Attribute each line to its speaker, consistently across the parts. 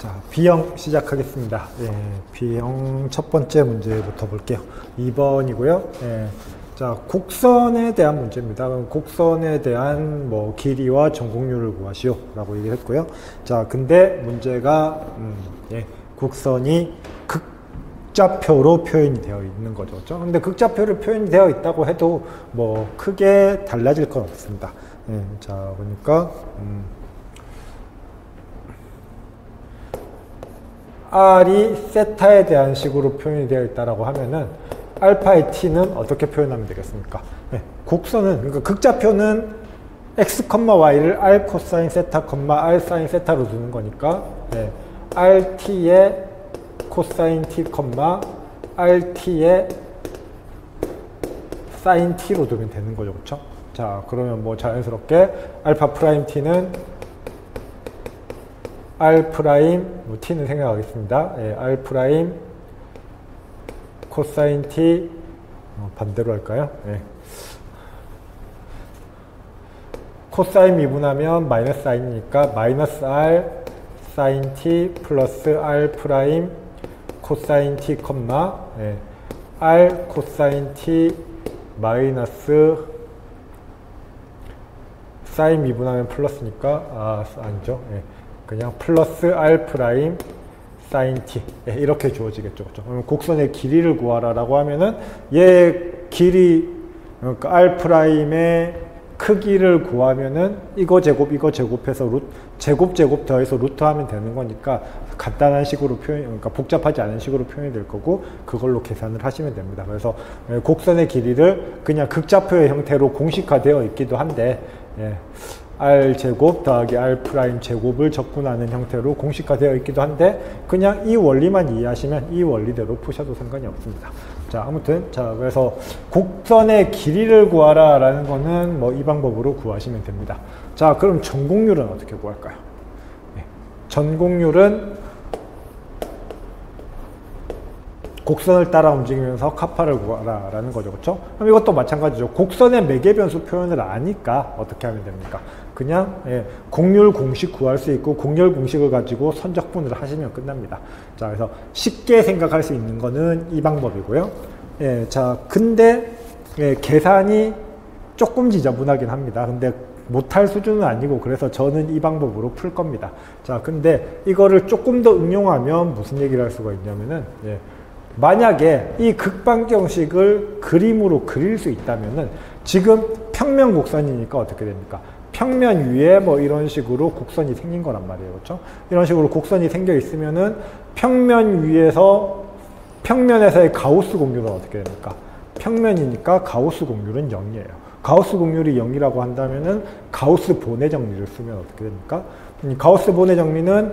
Speaker 1: 자, B형 시작하겠습니다. B형 첫 번째 문제부터 볼게요. 2번이고요. 자, 곡선에 대한 문제입니다. 그럼 곡선에 대한 뭐 길이와 전곡률을 구하시오 라고 얘기를 했고요. 자, 근데 문제가 곡선이 극좌표로 표현이 되어 있는 거죠. 그렇죠? 근데 극좌표로 표현이 되어 있다고 해도 뭐 크게 달라질 건 없습니다. 자, 보니까 R이 세타에 대한 식으로 표현이 되어 있다라고 하면은 알파의 t는 어떻게 표현하면 되겠습니까? 곡선은, 그러니까 극좌표는 x, y를 r 코사인 세타, r 사인 세타로 두는 거니까 rt의 코사인 t, rt의 사인 t로 두면 되는 거죠. 그렇죠? 자, 그러면 뭐 자연스럽게 알파 프라임 t는 r 프라임, 뭐 t는 생각하겠습니다. r 프라임 코사인 t, 반대로 할까요? 코사인 미분하면 마이너스 사인이니까 마이너스 r 사인 t 플러스 r 프라임 코사인 t, r 코사인 t 마이너스 사인 미분하면 플러스니까 아니죠. 그냥 플러스 r 프라임 사인 t 이렇게 주어지겠죠. 그렇죠? 그럼 곡선의 길이를 구하라 라고 하면은 얘 길이, 그러니까 r 프라임의 크기를 구하면은 이거 제곱해서 제곱 더해서 루트 하면 되는 거니까 간단한 식으로 그러니까 복잡하지 않은 식으로 표현이 될 거고 그걸로 계산을 하시면 됩니다. 그래서 곡선의 길이를 그냥 극좌표의 형태로 공식화되어 있기도 한데 r 제곱 더하기 r 프라임 제곱을 적분하는 형태로 공식화되어 있기도 한데 그냥 이 원리만 이해하시면 이 원리대로 푸셔도 상관이 없습니다. 자, 아무튼 그래서 곡선의 길이를 구하라 라는 거는 뭐 이 방법으로 구하시면 됩니다. 자, 그럼 전곡률은 어떻게 구할까요? 전곡률은 곡선을 따라 움직이면서 카파를 구하라 라는 거죠. 그렇죠? 그럼 이것도 마찬가지죠. 곡선의 매개변수 표현을 아니까 어떻게 하면 됩니까? 그냥 곡률 공식 구할 수 있고 곡률 공식을 가지고 선적분을 하시면 끝납니다. 자, 그래서 쉽게 생각할 수 있는 거는 이 방법이고요. 자, 근데 계산이 조금 지저분하긴 합니다. 근데 못할 수준은 아니고 그래서 저는 이 방법으로 풀 겁니다. 자, 근데 이거를 조금 더 응용하면 무슨 얘기를 할 수가 있냐면은 만약에 이 극방정식을 그림으로 그릴 수 있다면은 지금 평면 곡선이니까 어떻게 됩니까? 평면 위에 뭐 이런 식으로 곡선이 생긴 거란 말이에요. 그렇죠? 이런 식으로 곡선이 생겨 있으면은 평면 위에서 평면에서의 가우스 곡률은 어떻게 됩니까? 평면이니까 가우스 곡률은 0이에요. 가우스 곡률이 0이라고 한다면은 가우스 본의 정리를 쓰면 어떻게 됩니까? 가우스 본의 정리는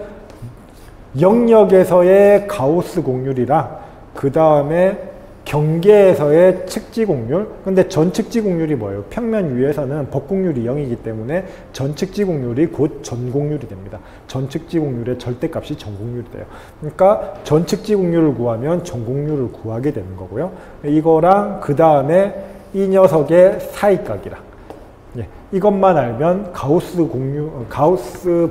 Speaker 1: 영역에서의 가우스 곡률이랑 그 다음에 경계에서의 측지곡률. 근데 전측지곡률이 뭐예요? 평면 위에서는 법곡률이 0이기 때문에 전측지곡률이 곧 전곡률이 됩니다. 전측지곡률의 절대값이 전곡률이 돼요. 그러니까 전측지곡률을 구하면 전곡률을 구하게 되는 거고요. 이거랑 그 다음에 이 녀석의 사이각이랑 이것만 알면 가우스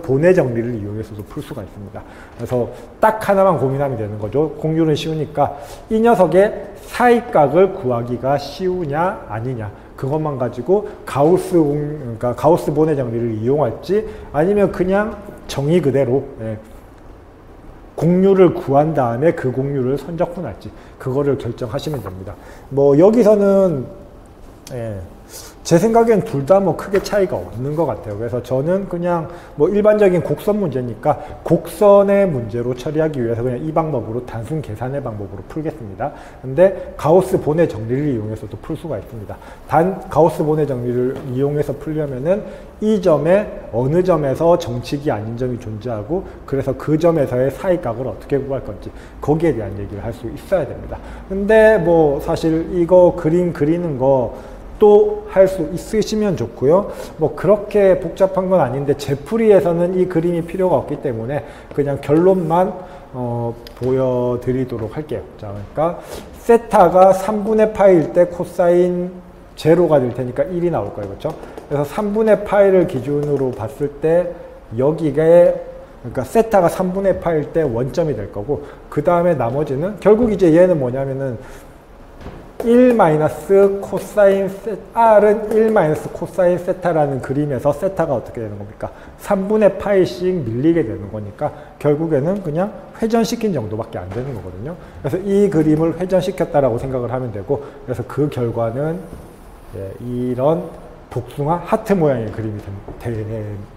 Speaker 1: 본의 정리를 이용해서도 풀 수가 있습니다. 그래서 딱 하나만 고민하면 되는 거죠. 곡률은 쉬우니까 이 녀석의 사이각을 구하기가 쉬우냐 아니냐 그것만 가지고 그러니까 가우스 본의 정리를 이용할지 아니면 그냥 정의 그대로 곡률을 구한 다음에 그 곡률을 선적분할지 그거를 결정하시면 됩니다. 뭐 여기서는 제 생각엔 둘 다 뭐 크게 차이가 없는 것 같아요. 그래서 저는 그냥 뭐 일반적인 곡선 문제니까 곡선의 문제로 처리하기 위해서 그냥 이 방법으로 단순 계산의 방법으로 풀겠습니다. 근데 가우스 본의 정리를 이용해서도 풀 수가 있습니다. 단 가우스 본의 정리를 이용해서 풀려면은 이 점에 어느 점에서 정칙이 아닌 점이 존재하고 그래서 그 점에서의 사이각을 어떻게 구할 건지 거기에 대한 얘기를 할 수 있어야 됩니다. 근데 뭐 사실 이거 그림 그리는 거 또 할 수 있으시면 좋고요. 뭐 그렇게 복잡한 건 아닌데 제풀이에서는 이 그림이 필요가 없기 때문에 그냥 결론만 보여드리도록 할게요. 자, 그러니까 세타가 3분의 파일 때 코사인 제로가 될 테니까 1이 나올 거예요. 그렇죠? 그래서 3분의 파이를 기준으로 봤을 때 여기에 그러니까 세타가 3분의 파일 때 원점이 될 거고, 그 다음에 나머지는 결국 이제 얘는 뭐냐면은 1 코사인 R은 1 코사인 세타라는 그림에서 세타가 어떻게 되는 겁니까? 3분의 파이씩 밀리게 되는 거니까 결국에는 그냥 회전시킨 정도밖에 안 되는 거거든요. 그래서 이 그림을 회전시켰다라고 생각을 하면 되고, 그래서 그 결과는 이런 복숭아 하트 모양의 그림이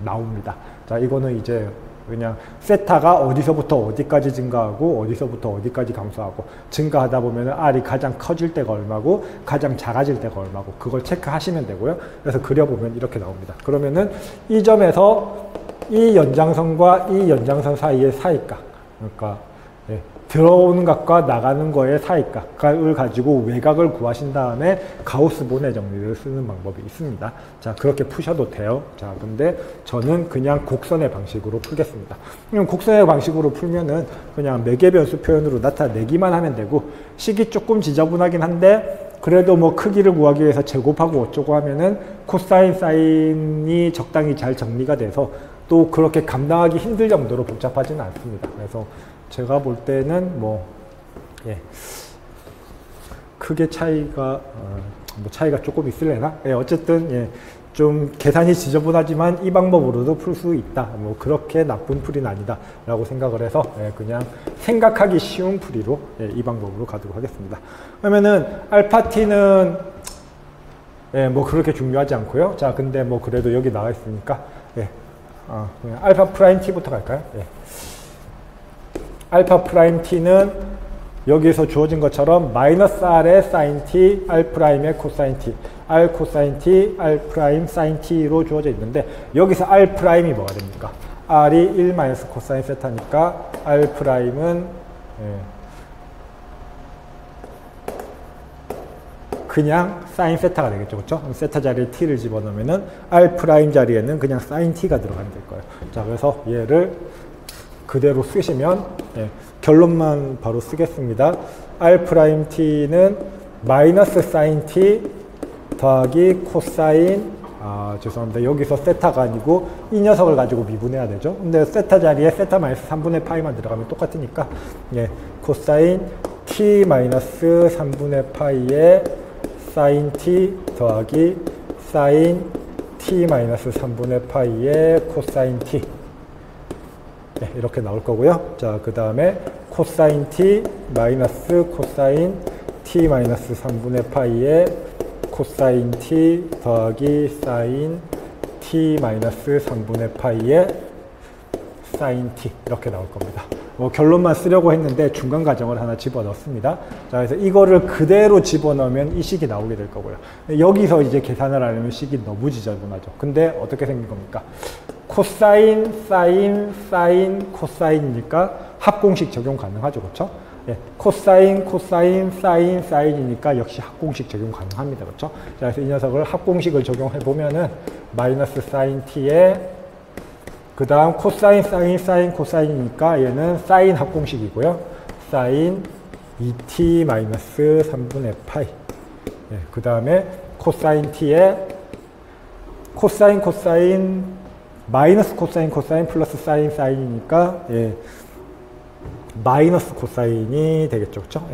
Speaker 1: 나옵니다. 자, 이거는 이제 그냥 세타가 어디서부터 어디까지 증가하고 어디서부터 어디까지 감소하고, 증가하다 보면 R이 가장 커질 때가 얼마고 가장 작아질 때가 얼마고, 그걸 체크하시면 되고요. 그래서 그려보면 이렇게 나옵니다. 그러면은 이 점에서 이 연장선과 이 연장선 사이의 사이값, 그러니까 들어오는 값과 나가는 거의 사이값을 가지고 외곽을 구하신 다음에 가우스 본의 정리를 쓰는 방법이 있습니다. 자, 그렇게 푸셔도 돼요. 자, 근데 저는 그냥 곡선의 방식으로 풀겠습니다. 그럼 곡선의 방식으로 풀면은 그냥 매개변수 표현으로 나타내기만 하면 되고, 식이 조금 지저분하긴 한데 그래도 뭐 크기를 구하기 위해서 제곱하고 어쩌고 하면은 코사인, 사인이 적당히 잘 정리가 돼서 또 그렇게 감당하기 힘들 정도로 복잡하지는 않습니다. 그래서 제가 볼 때는 크게 차이가 조금 있을래나? 어쨌든 좀 계산이 지저분하지만 이 방법으로도 풀 수 있다. 뭐 그렇게 나쁜 풀이는 아니다 라고 생각을 해서 그냥 생각하기 쉬운 풀이로 이 방법으로 가도록 하겠습니다. 그러면은 알파 t는 뭐 그렇게 중요하지 않고요. 자, 근데 뭐 그래도 여기 나와 있으니까 그냥 알파 프라임 t부터 갈까요? 알파 프라임 t는 여기서 주어진 것처럼 마이너스 r의 사인 t, r 프라임의 코사인 t, r 코사인 t, r 프라임 사인 t로 주어져 있는데, 여기서 r 프라임이 뭐가 됩니까? r이 1 마이너스 코사인 세타니까 r 프라임은 그냥 사인 세타가 되겠죠. 그렇죠? 그럼 세타 자리에 t를 집어넣으면은 r 프라임 자리에는 그냥 사인 t가 들어가면 될 거예요. 자, 그래서 얘를 그대로 쓰시면 결론만 바로 쓰겠습니다. r 프라임 t는 마이너스 사인 t 더하기 코사인, 죄송합니다. 여기서 세타가 아니고 이 녀석을 가지고 미분해야 되죠. 근데 세타 자리에 세타 마이너스 3분의 파이만 들어가면 똑같으니까 코사인 t 마이너스 3분의 파이에 사인 t 더하기 사인 t 마이너스 3분의 파이에 코사인 t, 이렇게 나올 거고요. 자, 그 다음에 코사인 t 마이너스 코사인 t 마이너스 3분의 파이에 코사인 t 더하기 사인 t 마이너스 3분의 파이에 사인 t, 이렇게 나올 겁니다. 결론만 쓰려고 했는데 중간 과정을 하나 집어넣습니다. 자, 그래서 이거를 그대로 집어넣으면 이 식이 나오게 될 거고요. 여기서 이제 계산을 하려면 식이 너무 지저분하죠. 근데 어떻게 생긴 겁니까? 코사인, 사인, 사인, 코사인이니까 합공식 적용 가능하죠. 그렇죠? 코사인, 코사인, 사인, 사인이니까 역시 합공식 적용 가능합니다. 그렇죠? 자, 그래서 이 녀석을 합공식을 적용해 보면은 마이너스 사인 t에 그 다음 코사인, 사인, 사인, 코사인이니까 얘는 사인 합공식이고요. 사인 2t 마이너스 3분의 파이. 그 다음에 코사인 t에 코사인, 코사인, 마이너스 코사인, 코사인 플러스 사인, 사인이니까 마이너스 코사인이 되겠죠. 그렇죠?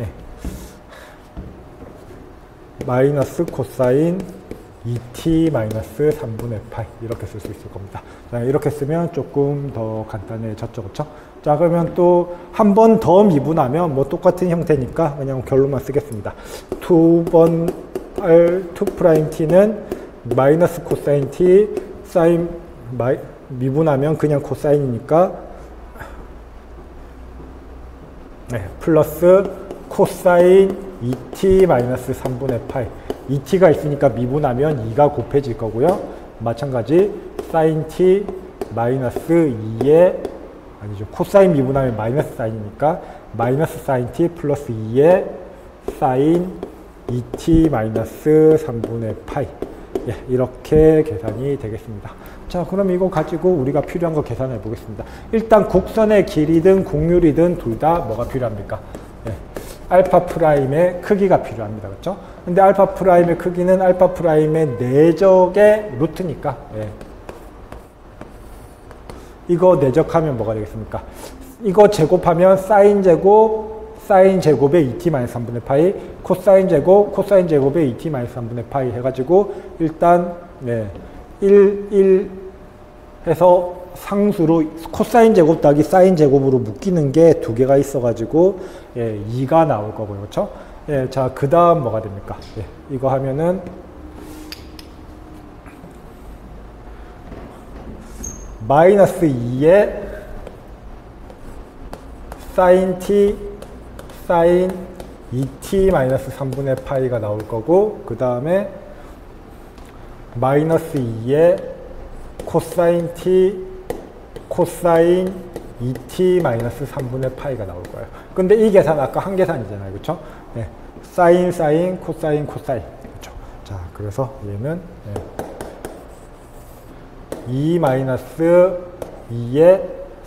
Speaker 1: 마이너스 코사인 2t 마이너스 3분의 파이, 이렇게 쓸 수 있을 겁니다. 자, 이렇게 쓰면 조금 더 간단해졌죠. 그렇죠? 자, 그러면 또 한 번 더 미분하면 뭐 똑같은 형태니까 그냥 결론만 쓰겠습니다. 2번 R2' t는 마이너스 코사인 t 사인 미분하면 그냥 코사인이니까 플러스 코사인 2t 마이너스 3분의 파이. 2t가 있으니까 미분하면 2가 곱해질 거고요. 마찬가지 사인 t 마이너스 2에 아니죠. 코사인 미분하면 마이너스 사인이니까 마이너스 사인 t 플러스 2에 사인 2t 마이너스 3분의 파이. 이렇게 계산이 되겠습니다. 자, 그럼 이거 가지고 우리가 필요한 거 계산해 보겠습니다. 일단 곡선의 길이든 곡률이든 둘 다 뭐가 필요합니까? 알파 프라임의 크기가 필요합니다. 그렇죠? 근데 알파 프라임의 크기는 알파 프라임의 내적의 루트니까 이거 내적하면 뭐가 되겠습니까? 이거 제곱하면 사인 제곱, 사인 제곱의 2t-3분의 파이, 코사인 제곱, 코사인 제곱의 2t-3분의 파이 해가지고 일단 1 해서 상수로 코사인 제곱 더하기 사인 제곱으로 묶이는 게 두 개가 있어가지고 2가 나올 거고요. 그렇죠? 자, 그 다음 뭐가 됩니까? 이거 하면은 마이너스 2에 사인 t 사인 2t-3분의 파이가 나올 거고, 그 다음에 마이너스 2에 코사인 t 코사인 2t-3분의 파이가 나올 거예요. 근데 이 계산 아까 한 계산이잖아요. 그렇죠? 사인 사인 코사인 코사인. 그렇죠? 자, 그래서 얘는 2-2에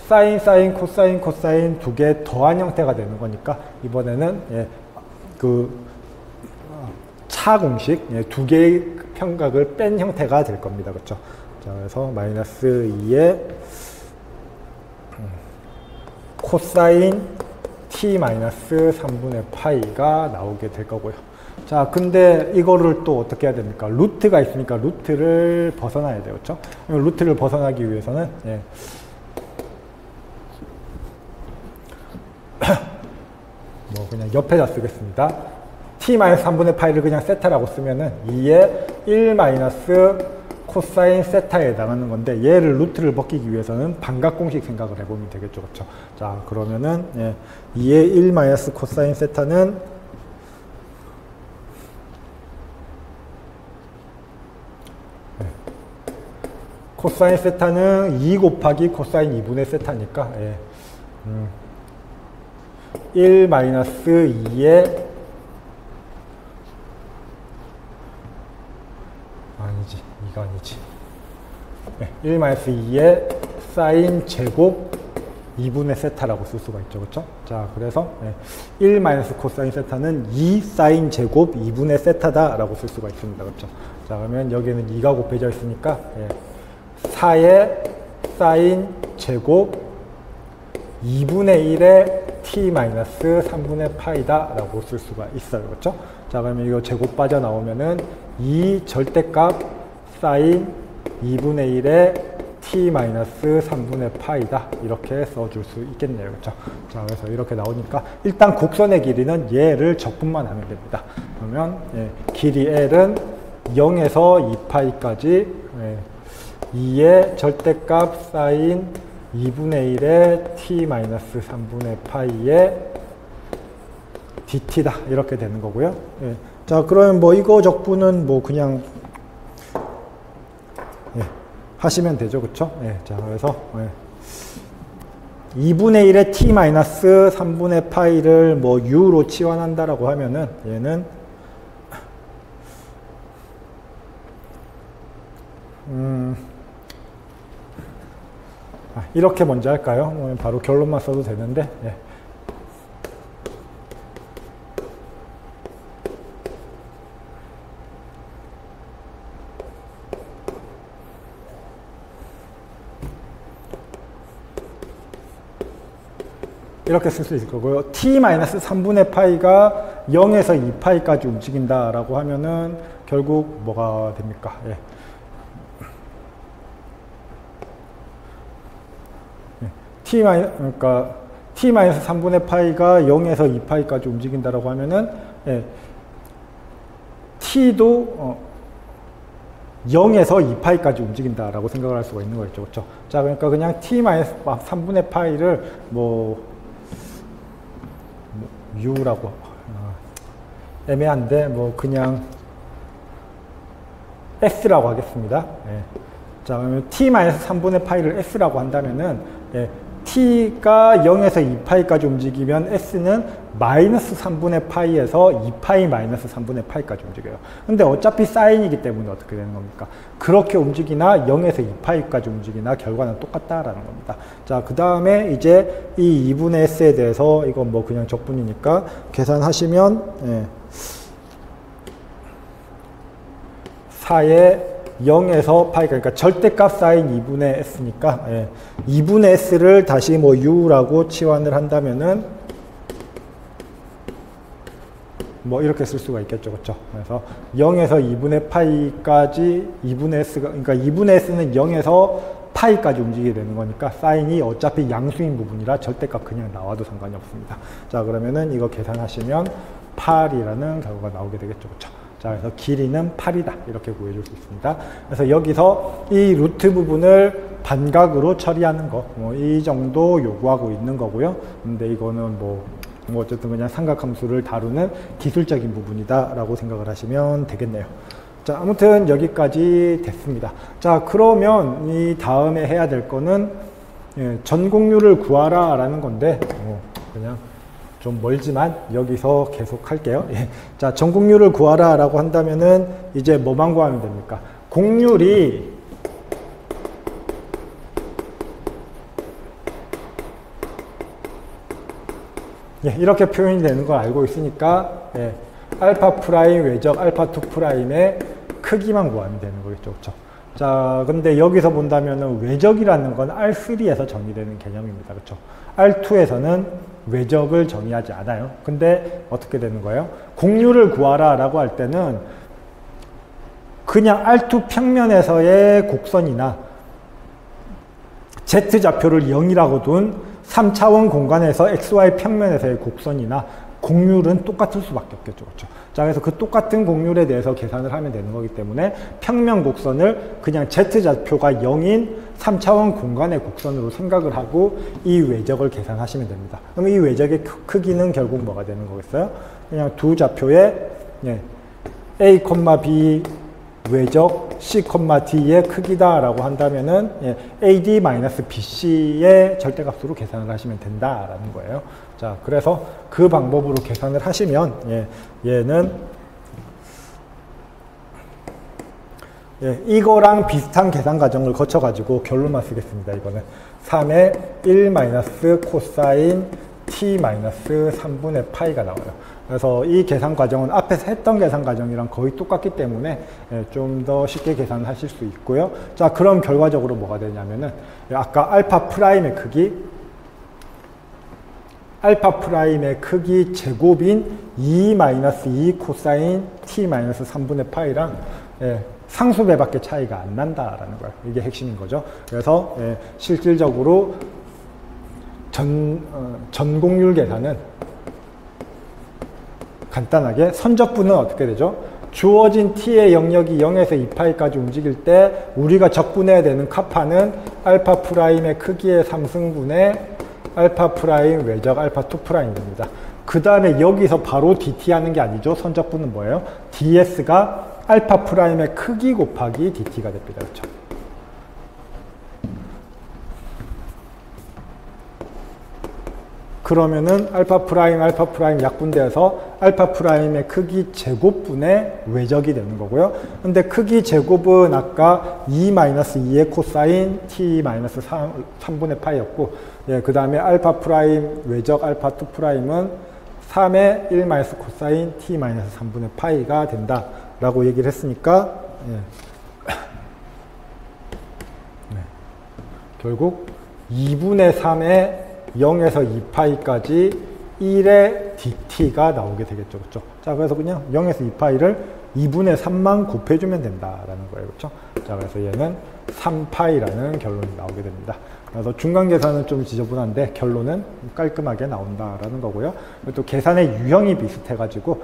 Speaker 1: 사인 사인 코사인 코사인 두 개 더한 형태가 되는 거니까 이번에는 차 공식 두 개의 평각을 뺀 형태가 될 겁니다. 그렇죠? 자, 그래서 마이너스 2에 코사인 t-3분의 파이가 나오게 될 거고요. 자, 근데 이거를 또 어떻게 해야 됩니까? 루트가 있으니까 루트를 벗어나야 돼요. 그렇죠? 루트를 벗어나기 위해서는 뭐 그냥 옆에다 쓰겠습니다. t-3분의 파이를 그냥 세타라고 쓰면은 2에 1 마이너스 코사인 세타에 해당하는 건데, 얘를 루트를 벗기기 위해서는 반각 공식 생각을 해보면 되겠죠. 그렇죠? 자, 그러면은 2에 1 마이너스 코사인 세타는 코사인 세타는 2 곱하기 코사인 2분의 세타니까 1 마이너스 2에 아니지, 이거 아니지. 1 마이너스 2에 사인 제곱 2분의 세타라고 쓸 수가 있죠. 그렇죠? 자, 그래서 1 마이너스 코사인 세타는 2 사인 제곱 2분의 세타다라고 쓸 수가 있습니다. 그렇죠? 자, 그러면 여기는 2가 곱해져 있으니까 4의 사인 제곱 2분의 1의 t-3분의 파이다 라고 쓸 수가 있어요. 그렇죠? 자, 그러면 이거 제곱 빠져나오면은 2 절대값 사인 2분의 1의 t-3분의 파이다 이렇게 써줄 수 있겠네요. 그렇죠? 자, 그래서 이렇게 나오니까 일단 곡선의 길이는 얘를 적분만 하면 됩니다. 그러면 길이 L은 0에서 2파이까지 2의 절대값 사인 2분의 1의 t-3분의 파이의 dt다 이렇게 되는 거고요. 자, 그러면 뭐 이거 적분은 뭐 그냥 하시면 되죠. 그쵸? 자, 그래서 2분의 1의 t-3분의 파이를 뭐 u로 치환한다라고 하면은 얘는 이렇게 먼저 할까요? 바로 결론만 써도 되는데 이렇게 쓸 수 있을 거고요. t-3분의 파이가 0에서 2파이까지 움직인다라고 하면은 결국 뭐가 됩니까? 그러니까 t-3분의 파이가 0에서 2파이까지 움직인다라고 하면은 t도 0에서 2파이까지 움직인다라고 생각을 할 수가 있는 거겠죠. 그렇죠? 자, 그러니까 그냥 t-3분의 파이를 u라고 애매한데 뭐 그냥 s라고 하겠습니다. 자, 그러면 t-3분의 파이를 s라고 한다면은 t가 0에서 2파이까지 움직이면 s는 마이너스 3분의 파이에서 2파이 마이너스 3분의 파이까지 움직여요. 근데 어차피 사인이기 때문에 어떻게 되는 겁니까? 그렇게 움직이나 0에서 2파이까지 움직이나 결과는 똑같다라는 겁니다. 자, 그 다음에 이제 이 2분의 s에 대해서 이건 뭐 그냥 적분이니까 계산하시면 4의 0에서 파이, 그러니까 절대값 사인 2분의 s니까 2분의 s를 다시 뭐 u라고 치환을 한다면은 뭐 이렇게 쓸 수가 있겠죠. 그렇죠? 그래서 0에서 2분의 파이까지 2분의 s가, 그러니까 2분의 s는 0에서 파이까지 움직이게 되는 거니까 사인이 어차피 양수인 부분이라 절대값 그냥 나와도 상관이 없습니다. 자, 그러면은 이거 계산하시면 8이라는 결과가 나오게 되겠죠. 그렇죠? 자, 그래서 길이는 8이다. 이렇게 구해줄 수 있습니다. 그래서 여기서 이 루트 부분을 반각으로 처리하는 거, 뭐 이 정도 요구하고 있는 거고요. 근데 이거는 뭐 어쨌든 그냥 삼각함수를 다루는 기술적인 부분이다 라고 생각을 하시면 되겠네요. 자, 아무튼 여기까지 됐습니다. 자, 그러면 이 다음에 해야 될 거는 전공률을 구하라 라는 건데 그냥 좀 멀지만 여기서 계속 할게요. 자, 전공률을 구하라 라고 한다면은 이제 뭐만 구하면 됩니까? 공률이 이렇게 표현이 되는 걸 알고 있으니까 알파 프라임 외적 알파 2 프라임의 크기만 구하면 되는 거겠죠. 그렇죠? 자, 근데 여기서 본다면은 외적이라는 건 R3에서 정의되는 개념입니다. 그렇죠? R2에서는 외적을 정의하지 않아요. 근데 어떻게 되는 거예요? 공률을 구하라 라고 할 때는 그냥 R2 평면에서의 곡선이나 Z좌표를 0이라고 둔 3차원 공간에서 XY 평면에서의 곡선이나 공률은 똑같을 수밖에 없겠죠. 그렇죠? 자, 그래서 그 똑같은 공률에 대해서 계산을 하면 되는 거기 때문에 평면 곡선을 그냥 Z좌표가 0인 3차원 공간의 곡선으로 생각을 하고 이 외적을 계산하시면 됩니다. 그럼 이 외적의 크기는 결국 뭐가 되는 거겠어요? 그냥 두 좌표의 A, B 외적 C, D의 크기다라고 한다면은 AD-BC의 절대값으로 계산을 하시면 된다라는 거예요. 자, 그래서 그 방법으로 계산을 하시면 얘는 이거랑 비슷한 계산 과정을 거쳐 가지고 결론만 쓰겠습니다. 이거는 3의 1 코사인 t 3분의 파이가 나와요. 그래서 이 계산 과정은 앞에서 했던 계산 과정이랑 거의 똑같기 때문에 좀 더 쉽게 계산하실 수 있고요. 자, 그럼 결과적으로 뭐가 되냐면은 아까 알파 프라임의 크기 제곱인 2 코사인 t 3분의 파이랑 상수배밖에 차이가 안 난다라는 거예요. 이게 핵심인 거죠. 그래서 실질적으로 전공률 계산은 간단하게 선적분은 어떻게 되죠? 주어진 t의 영역이 0에서 2파이까지 움직일 때 우리가 적분해야 되는 카파는 알파 프라임의 크기의 3승분의 알파 프라임 외적 알파 2 프라임입니다. 그 다음에 여기서 바로 dt 하는 게 아니죠. 선적분은 뭐예요? ds가 알파 프라임의 크기 곱하기 dt가 됩니다. 그렇죠? 그러면은 알파 프라임 약분되어서 알파 프라임의 크기 제곱분의 외적이 되는 거고요. 근데 크기 제곱은 아까 2-2의 코사인 t 3분의 파이였고, 그 다음에 알파 프라임 외적 알파 2 프라임은 3의 1 코사인 t 3분의 파이가 된다라고 얘기를 했으니까, 결국 2분의 3의 0에서 2파이까지 1의 dt가 나오게 되겠죠. 그렇죠? 자, 그래서 그냥 0에서 2파이를 2분의 3만 곱해주면 된다라는 거예요. 그렇죠? 자, 그래서 얘는 3파이라는 결론이 나오게 됩니다. 그래서 중간 계산은 좀 지저분한데 결론은 깔끔하게 나온다라는 거고요. 또 계산의 유형이 비슷해가지고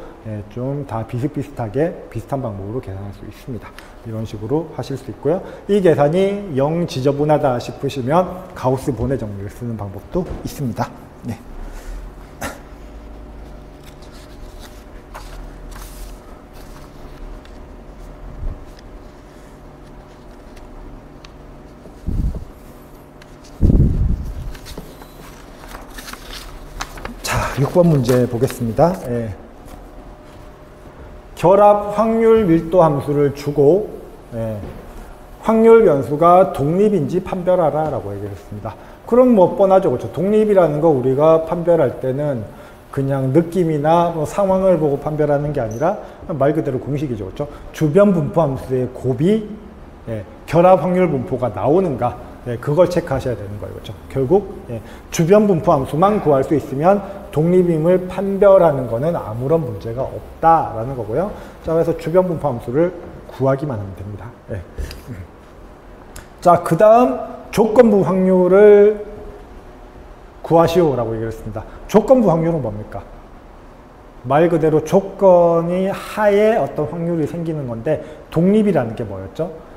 Speaker 1: 좀 다 비슷비슷하게 비슷한 방법으로 계산할 수 있습니다. 이런 식으로 하실 수 있고요. 이 계산이 0 지저분하다 싶으시면 가우스 본의 정리를 쓰는 방법도 있습니다. 네. 자, 6번 문제 보겠습니다. 결합 확률 밀도 함수를 주고 확률 변수가 독립인지 판별하라 라고 얘기를 했습니다. 그럼 뭐 뻔하죠. 그렇죠? 독립이라는 거 우리가 판별할 때는 그냥 느낌이나 뭐 상황을 보고 판별하는 게 아니라 말 그대로 공식이죠. 그렇죠? 주변 분포 함수의 곱이 결합 확률 분포가 나오는가, 그걸 체크하셔야 되는 거예요. 그렇죠? 결국 주변 분포 함수만 구할 수 있으면 독립임을 판별하는 거는 아무런 문제가 없다라는 거고요. 자, 그래서 주변 분포 함수를 구하기만 하면 됩니다. 자, 그 다음 조건부 확률을 구하시오라고 얘기했습니다. 조건부 확률은 뭡니까? 말 그대로 조건이 하에 어떤 확률이 생기는 건데, 독립이라는 게 뭐였죠?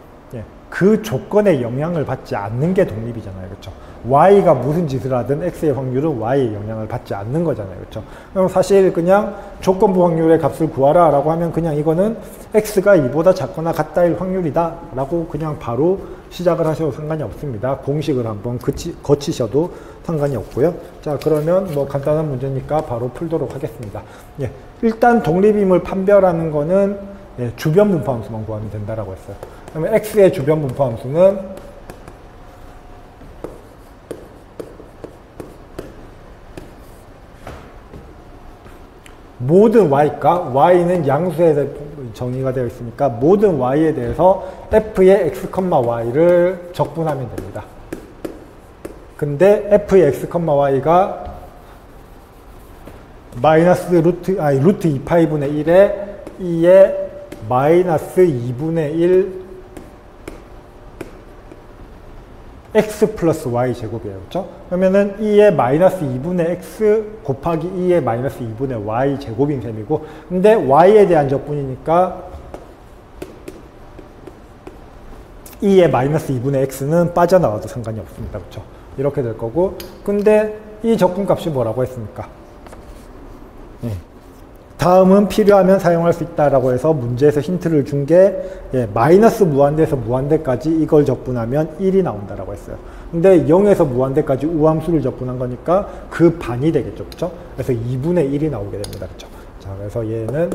Speaker 1: 그 조건에 영향을 받지 않는 게 독립이잖아요. 그렇죠? y가 무슨 짓을 하든 x의 확률은 y의 영향을 받지 않는 거잖아요. 그렇죠? 그럼 사실 그냥 조건부 확률의 값을 구하라 라고 하면 그냥 이거는 x가 2보다 작거나 같다일 확률이다 라고 그냥 바로 시작을 하셔도 상관이 없습니다. 공식을 한번 거치셔도 상관이 없고요. 자, 그러면 뭐 간단한 문제니까 바로 풀도록 하겠습니다. 일단 독립임을 판별하는 거는 주변 분포 함수만 구하면 된다라고 했어요. 그러면 x의 주변 분포 함수는 모든 y가, y는 양수에 정의가 되어 있으니까 모든 y에 대해서 f의 x, y를 적분하면 됩니다. 근데 f의 x, y가 루트 2파이분의 1에 2의 마이너스 2분의 1 x 플러스 y 제곱이에요. 그렇죠? 그러면은 2의 마이너스 2분의 x 곱하기 2의 마이너스 2분의 y 제곱인 셈이고, 근데 y에 대한 적분이니까 2의 마이너스 2분의 x는 빠져나와도 상관이 없습니다. 그렇죠? 이렇게 될 거고, 근데 이 적분값이 뭐라고 했습니까? 다음은 필요하면 사용할 수 있다라고 해서 문제에서 힌트를 준 게 마이너스 무한대에서 무한대까지 이걸 적분하면 1이 나온다라고 했어요. 근데 0에서 무한대까지 우함수를 적분한 거니까 그 반이 되겠죠. 그렇죠? 그래서 2분의 1이 나오게 됩니다. 그렇죠? 자, 그래서 얘는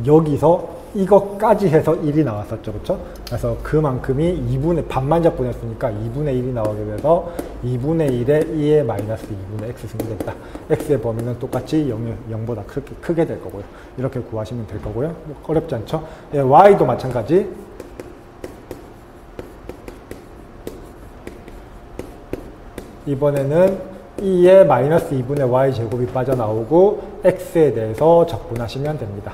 Speaker 1: 여기서 이것까지 해서 1이 나왔었죠. 그렇죠? 그래서 그만큼이 2분의 반만 적분했으니까 2분의 1이 나오게 돼서 2분의 1에 2의 마이너스 2분의 x승이 된다. x의 범위는 똑같이 0보다 크게 될 거고요. 이렇게 구하시면 될 거고요. 뭐 어렵지 않죠? y도 마찬가지. 이번에는 2의 마이너스 2분의 y 제곱이 빠져나오고 x에 대해서 적분하시면 됩니다.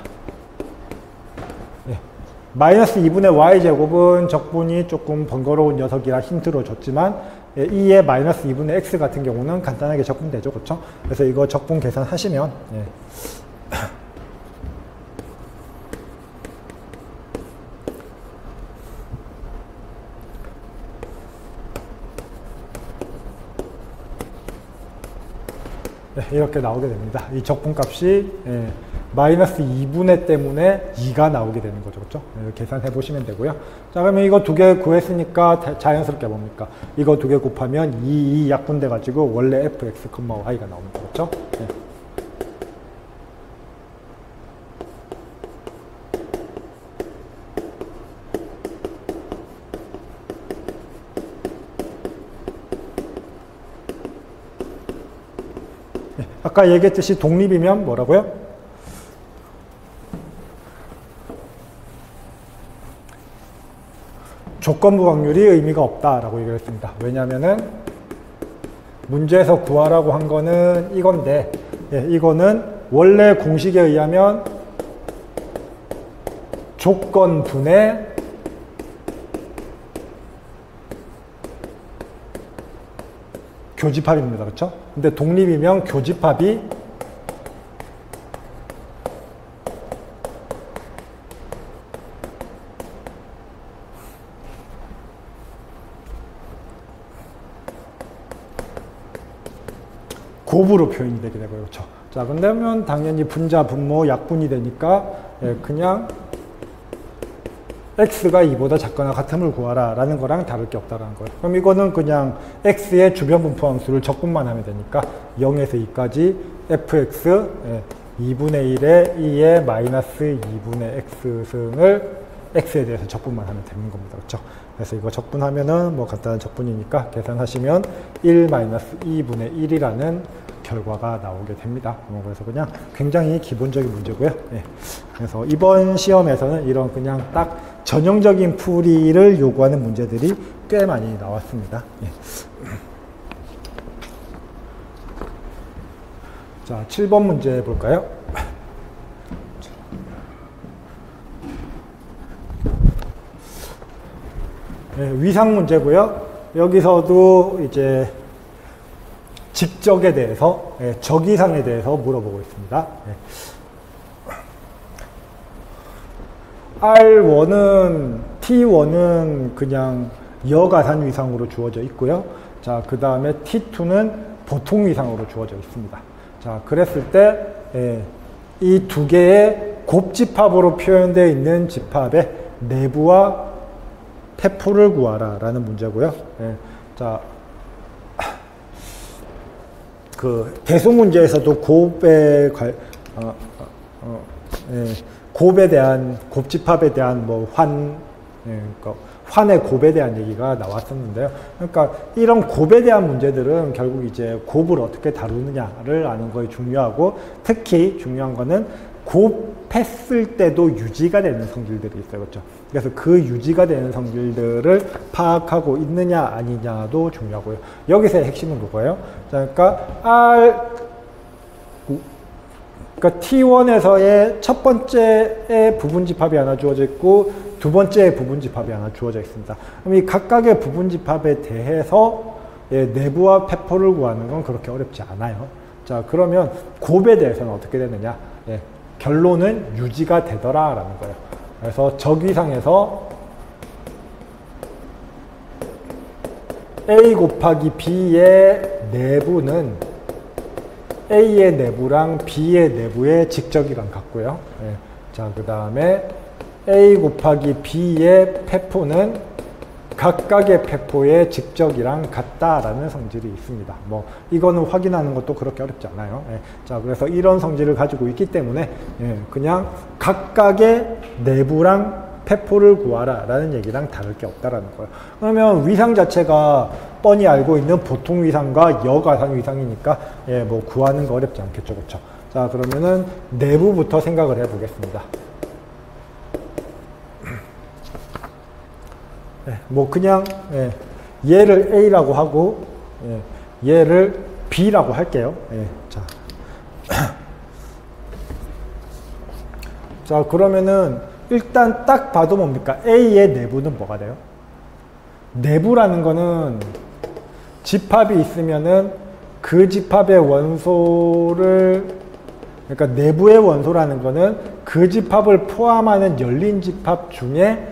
Speaker 1: 마이너스 2분의 y제곱은 적분이 조금 번거로운 녀석이라 힌트로 줬지만 2의 마이너스 2분의 x 같은 경우는 간단하게 적분되죠. 그렇죠? 그래서 이거 적분 계산하시면 이렇게 나오게 됩니다. 이 적분값이 마이너스 2분의 때문에 2가 나오게 되는 거죠. 그렇죠? 계산해 보시면 되고요. 자, 그러면 이거 두 개 구했으니까 자연스럽게 뭡니까? 이거 두 개 곱하면 2 약분돼 가지고 원래 fx, y가 나옵니다. 그렇죠? 아까 얘기했듯이 독립이면 뭐라고요? 조건부 확률이 의미가 없다라고 얘기를 했습니다. 왜냐하면은 문제에서 구하라고 한 거는 이건데, 이거는 원래 공식에 의하면 조건분의 교집합입니다. 그렇죠? 근데 독립이면 교집합이 곱으로 표현이 되게 되고요. 그렇죠? 자, 그러면 당연히 분자, 분모, 약분이 되니까 그냥 x가 2보다 작거나 같음을 구하라 라는 거랑 다를 게 없다라는 거예요. 그럼 이거는 그냥 x의 주변 분포 함수를 적분만 하면 되니까 0에서 2까지 fx 2분의 1에 2의 마이너스 2분의 x승을 x에 대해서 적분만 하면 되는 겁니다. 그렇죠? 그래서 이거 적분하면은 뭐 간단한 적분이니까 계산하시면 1 마이너스 2분의 1이라는 결과가 나오게 됩니다. 그래서 그냥 굉장히 기본적인 문제고요. 예. 그래서 이번 시험에서는 이런 그냥 딱 전형적인 풀이를 요구하는 문제들이 꽤 많이 나왔습니다. 예. 자, 7번 문제 볼까요? 예, 위상 문제고요. 여기서도 이제 직적에 대해서, 예, 적이상에 대해서 물어보고 있습니다. 예. R1은, T1은 그냥 여가산 위상으로 주어져 있고요. 자, 그 다음에 T2는 보통 위상으로 주어져 있습니다. 자, 그랬을 때, 예, 이 두 개의 곱집합으로 표현되어 있는 집합의 내부와 태포를 구하라 라는 문제고요. 예, 자, 그 대수 문제에서도 곱에 곱에 대한 곱집합에 대한 뭐 그러니까 환의 곱에 대한 얘기가 나왔었는데요. 그러니까 이런 곱에 대한 문제들은 결국 이제 곱을 어떻게 다루느냐를 아는 것이 중요하고, 특히 중요한 거는 곱했을 때도 유지가 되는 성질들이 있어요. 그렇죠? 그래서 그 유지가 되는 성질들을 파악하고 있느냐 아니냐도 중요하고요. 여기서의 핵심은 뭐예요? 그러니까 그러니까 T1에서의 첫 번째의 부분집합이 하나 주어져 있고 두 번째의 부분집합이 하나 주어져 있습니다. 그럼 이 각각의 부분집합에 대해서 내부와 태포를 구하는 건 그렇게 어렵지 않아요. 자, 그러면 곱에 대해서는 어떻게 되느냐? 결론은 유지가 되더라라는 거예요. 그래서 적위상에서 A 곱하기 B의 내부는 A의 내부랑 B의 내부의 직적이랑 같고요. 자, 그 다음에 A 곱하기 B의 폐포는 각각의 폐포의 직적이랑 같다라는 성질이 있습니다. 뭐 이거는 확인하는 것도 그렇게 어렵지 않아요. 자, 그래서 이런 성질을 가지고 있기 때문에 그냥 각각의 내부랑 폐포를 구하라 라는 얘기랑 다를 게 없다라는 거예요. 그러면 위상 자체가 뻔히 알고 있는 보통 위상과 여가상 위상이니까 뭐 구하는 거 어렵지 않겠죠. 그렇죠? 자, 그러면은 내부부터 생각을 해 보겠습니다. 뭐 그냥 얘를 A라고 하고 얘를 B라고 할게요. 자. 자, 그러면은 일단 딱 봐도 뭡니까? A의 내부는 뭐가 돼요? 내부라는 거는 집합이 있으면은 그 집합의 원소를, 그러니까 내부의 원소라는 거는 그 집합을 포함하는 열린 집합 중에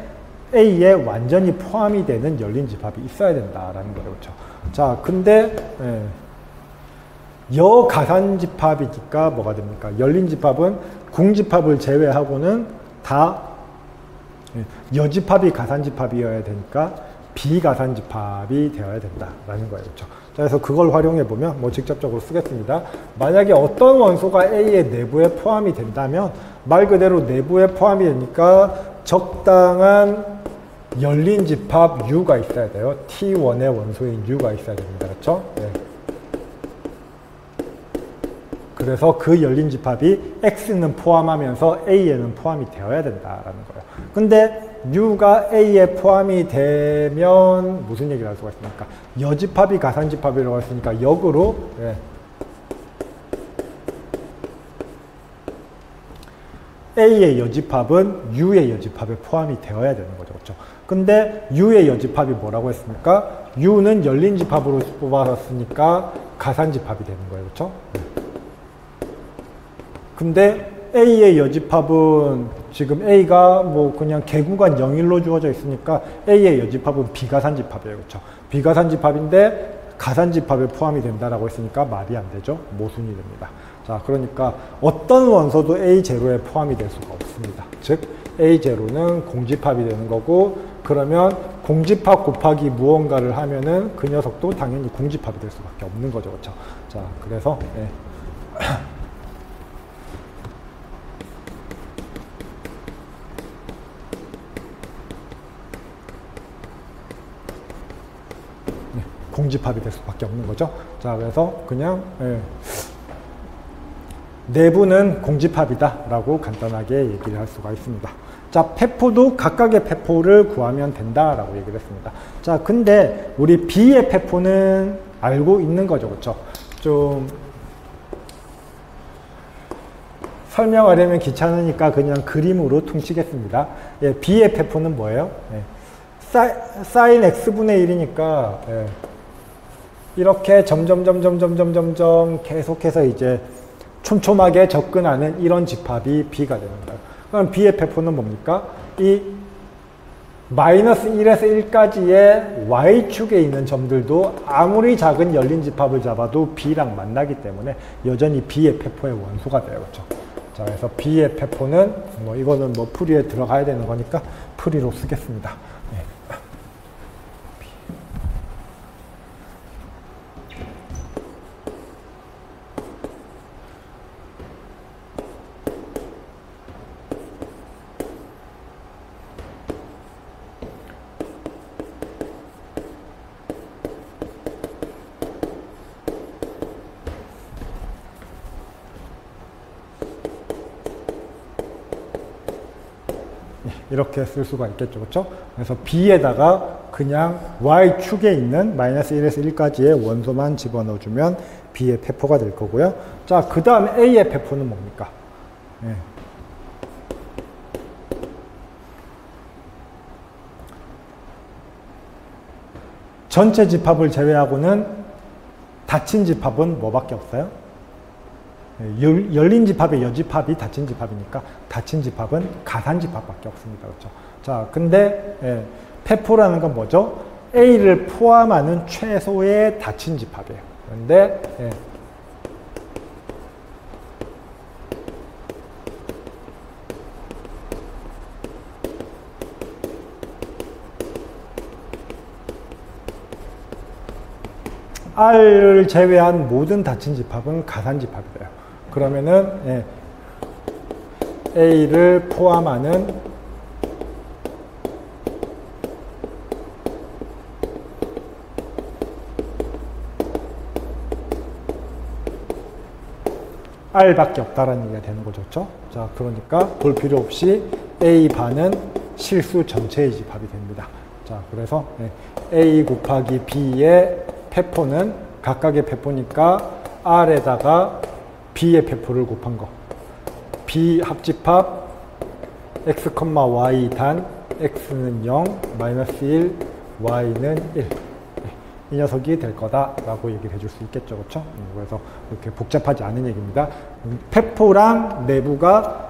Speaker 1: A에 완전히 포함이 되는 열린 집합이 있어야 된다라는 거예요. 그렇죠? 자, 근데 여가산 집합이니까 뭐가 됩니까? 열린 집합은 궁집합을 제외하고는 다 여집합이 가산집합이어야 되니까 비가산집합이 되어야 된다라는 거예요. 그렇죠? 자, 그래서 그걸 활용해 보면 뭐 직접적으로 쓰겠습니다. 만약에 어떤 원소가 A의 내부에 포함이 된다면 말 그대로 내부에 포함이 되니까 적당한 열린 집합 U가 있어야 돼요. T1의 원소인 U가 있어야 됩니다. 그렇죠? 그래서 그 열린 집합이 X는 포함하면서 A에는 포함이 되어야 된다라는 거예요. 근데 U가 A에 포함이 되면 무슨 얘기를 할 수가 있습니까? 여집합이 가산집합이라고 했으니까 역으로 A의 여집합은 U의 여집합에 포함이 되어야 되는 거죠. 그렇죠? 근데 U의 여집합이 뭐라고 했습니까? U는 열린 집합으로 뽑았으니까 가산집합이 되는 거예요. 그렇죠? 근데 A의 여집합은 지금 A가 뭐 그냥 개구간 0일로 주어져 있으니까 A의 여집합은 비가산집합이에요. 그렇죠? 비가산집합인데 가산집합에 포함이 된다라고 했으니까 말이 안 되죠. 모순이 됩니다. 자, 그러니까 어떤 원소도 A0에 포함이 될 수가 없습니다. 즉 A0는 공집합이 되는 거고, 그러면 공집합 곱하기 무언가를 하면은 그 녀석도 당연히 공집합이 될 수밖에 없는 거죠. 그렇죠? 자, 그래서 공집합이 될 수밖에 없는 거죠. 자, 그래서 그냥 내부는 공집합이다 라고 간단하게 얘기를 할 수가 있습니다. 자, 페포도 각각의 페포를 구하면 된다라고 얘기를 했습니다. 자, 근데 우리 B의 페포는 알고 있는 거죠, 그렇죠? 좀 설명하려면 귀찮으니까 그냥 그림으로 퉁치겠습니다. 예, B의 페포는 뭐예요? 예, 사인 X분의 1이니까 예, 이렇게 점점 계속해서 이제 촘촘하게 접근하는 이런 집합이 B가 되는 거예요. 그럼 B의 페포는 뭡니까? 이 마이너스 1에서 1까지의 Y축에 있는 점들도 아무리 작은 열린 집합을 잡아도 B랑 만나기 때문에 여전히 B의 페포의 원소가 돼요. 그렇죠? 자, 그래서 B의 페포는 뭐 이거는 뭐 풀이에 들어가야 되는 거니까 풀이로 쓰겠습니다. 네. 이렇게 쓸 수가 있겠죠. 그렇죠? 그래서 B에다가 그냥 Y축에 있는 마이너스 1에서 1까지의 원소만 집어넣어주면 B의 페포가 될 거고요. 자, 그 다음에 A의 페포는 뭡니까? 네. 전체 집합을 제외하고는 닫힌 집합은 뭐밖에 없어요? 열린 집합의 여집합이 닫힌 집합이니까 닫힌 집합은 가산 집합밖에 없습니다. 그렇죠? 자, 근데 예, 페포라는 건 뭐죠? A를 포함하는 최소의 닫힌 집합이에요. 그런데 예, R을 제외한 모든 닫힌 집합은 가산 집합이 돼요. 그러면은 예, A를 포함하는 R밖에 없다라는 얘기가 되는 거죠. 그렇죠? 자, 그러니까 볼 필요 없이 A반은 실수 전체의 집합이 됩니다. 자, 그래서 예, A 곱하기 B의 페포는 각각의 페포니까 R에다가 B의 페포를 곱한 거. B 합집합 x, y 단 x는 0, 마이너스 1, y는 1. 이 녀석이 될 거다라고 얘기를 해줄 수 있겠죠. 그렇죠? 그래서 이렇게 복잡하지 않은 얘기입니다. 페포랑 내부가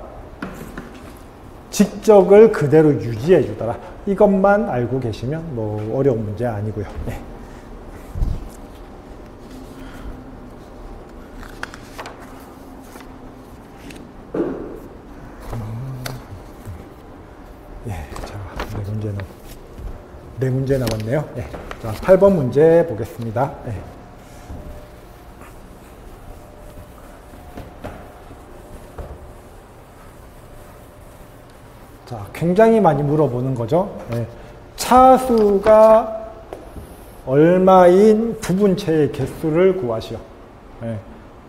Speaker 1: 직적을 그대로 유지해 주더라. 이것만 알고 계시면 뭐 어려운 문제 아니고요. 네. 네 문제 남았네요. 네. 자, 8번 문제 보겠습니다. 네. 자, 굉장히 많이 물어보는 거죠. 네. 차수가 얼마인 부분체의 개수를 구하시오. 네.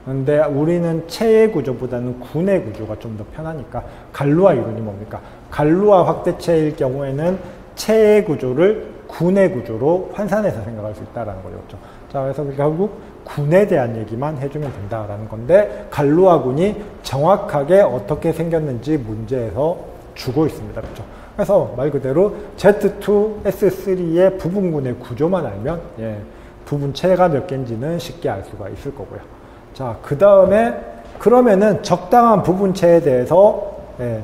Speaker 1: 근데 우리는 체의 구조보다는 군의 구조가 좀 더 편하니까 갈루아 이론이 뭡니까? 갈루아 확대체일 경우에는 체의 구조를 군의 구조로 환산해서 생각할 수 있다는 거죠. 자, 그래서 결국 군에 대한 얘기만 해주면 된다라는 건데 갈루아군이 정확하게 어떻게 생겼는지 문제에서 주고 있습니다. 그렇죠? 그래서 말 그대로 Z2S3의 부분군의 구조만 알면 예, 부분체가 몇 개인지는 쉽게 알 수가 있을 거고요. 자, 그 다음에 그러면은 적당한 부분체에 대해서 예,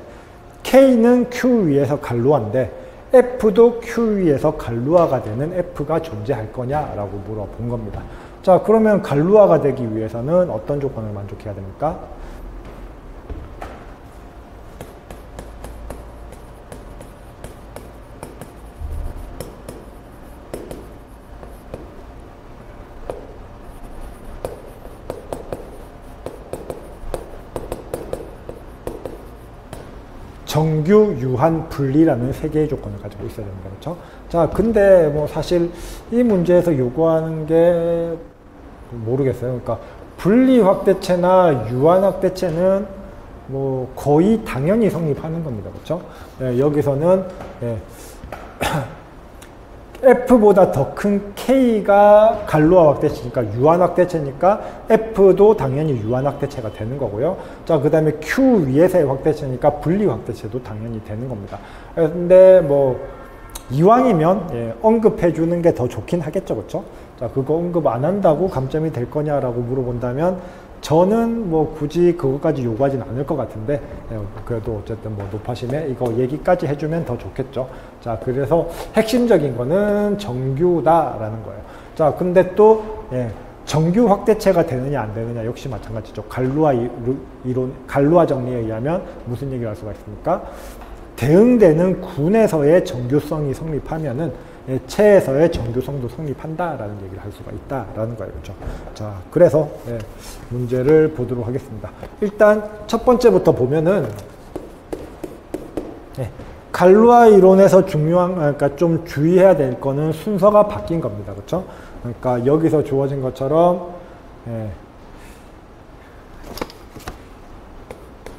Speaker 1: K는 Q 위에서 갈루아인데 F도 Q 위에서 갈루아가 되는 F가 존재할 거냐라고 물어본 겁니다. 자, 그러면 갈루아가 되기 위해서는 어떤 조건을 만족해야 됩니까? 정규, 유한, 분리라는 세 개의 조건을 가지고 있어야 됩니다. 그렇죠? 자, 근데 뭐 사실 이 문제에서 요구하는 게 모르겠어요. 그러니까 분리 확대체나 유한 확대체는 뭐 거의 당연히 성립하는 겁니다. 그렇죠? 예, 여기서는 예, F보다 더 큰 K가 갈루아 확대체니까 유한 확대체니까 F도 당연히 유한 확대체가 되는 거고요. 자, 그 다음에 Q 위에서의 확대체니까 분리 확대체도 당연히 되는 겁니다. 근데 뭐 이왕이면 예, 언급해 주는 게 더 좋긴 하겠죠. 그렇죠? 자, 그거 언급 안 한다고 감점이 될 거냐라고 물어본다면 저는 뭐 굳이 그것까지 요구하진 않을 것 같은데 예, 그래도 어쨌든 뭐 높아심에 이거 얘기까지 해주면 더 좋겠죠. 자, 그래서 핵심적인 거는 정규다라는 거예요. 자, 근데 또 예, 정규 확대체가 되느냐 안 되느냐 역시 마찬가지죠. 갈루아 이론, 갈루아 정리에 의하면 무슨 얘기를 할 수가 있습니까? 대응되는 군에서의 정규성이 성립하면은 예, 체에서의 정규성도 성립한다라는 얘기를 할 수가 있다라는 거예요. 그렇죠? 자, 그래서 예, 문제를 보도록 하겠습니다. 일단 첫 번째부터 보면은 예, 갈루아 이론에서 중요한, 그러니까 좀 주의해야 될 거는 순서가 바뀐 겁니다. 그렇죠? 그러니까 여기서 주어진 것처럼 예,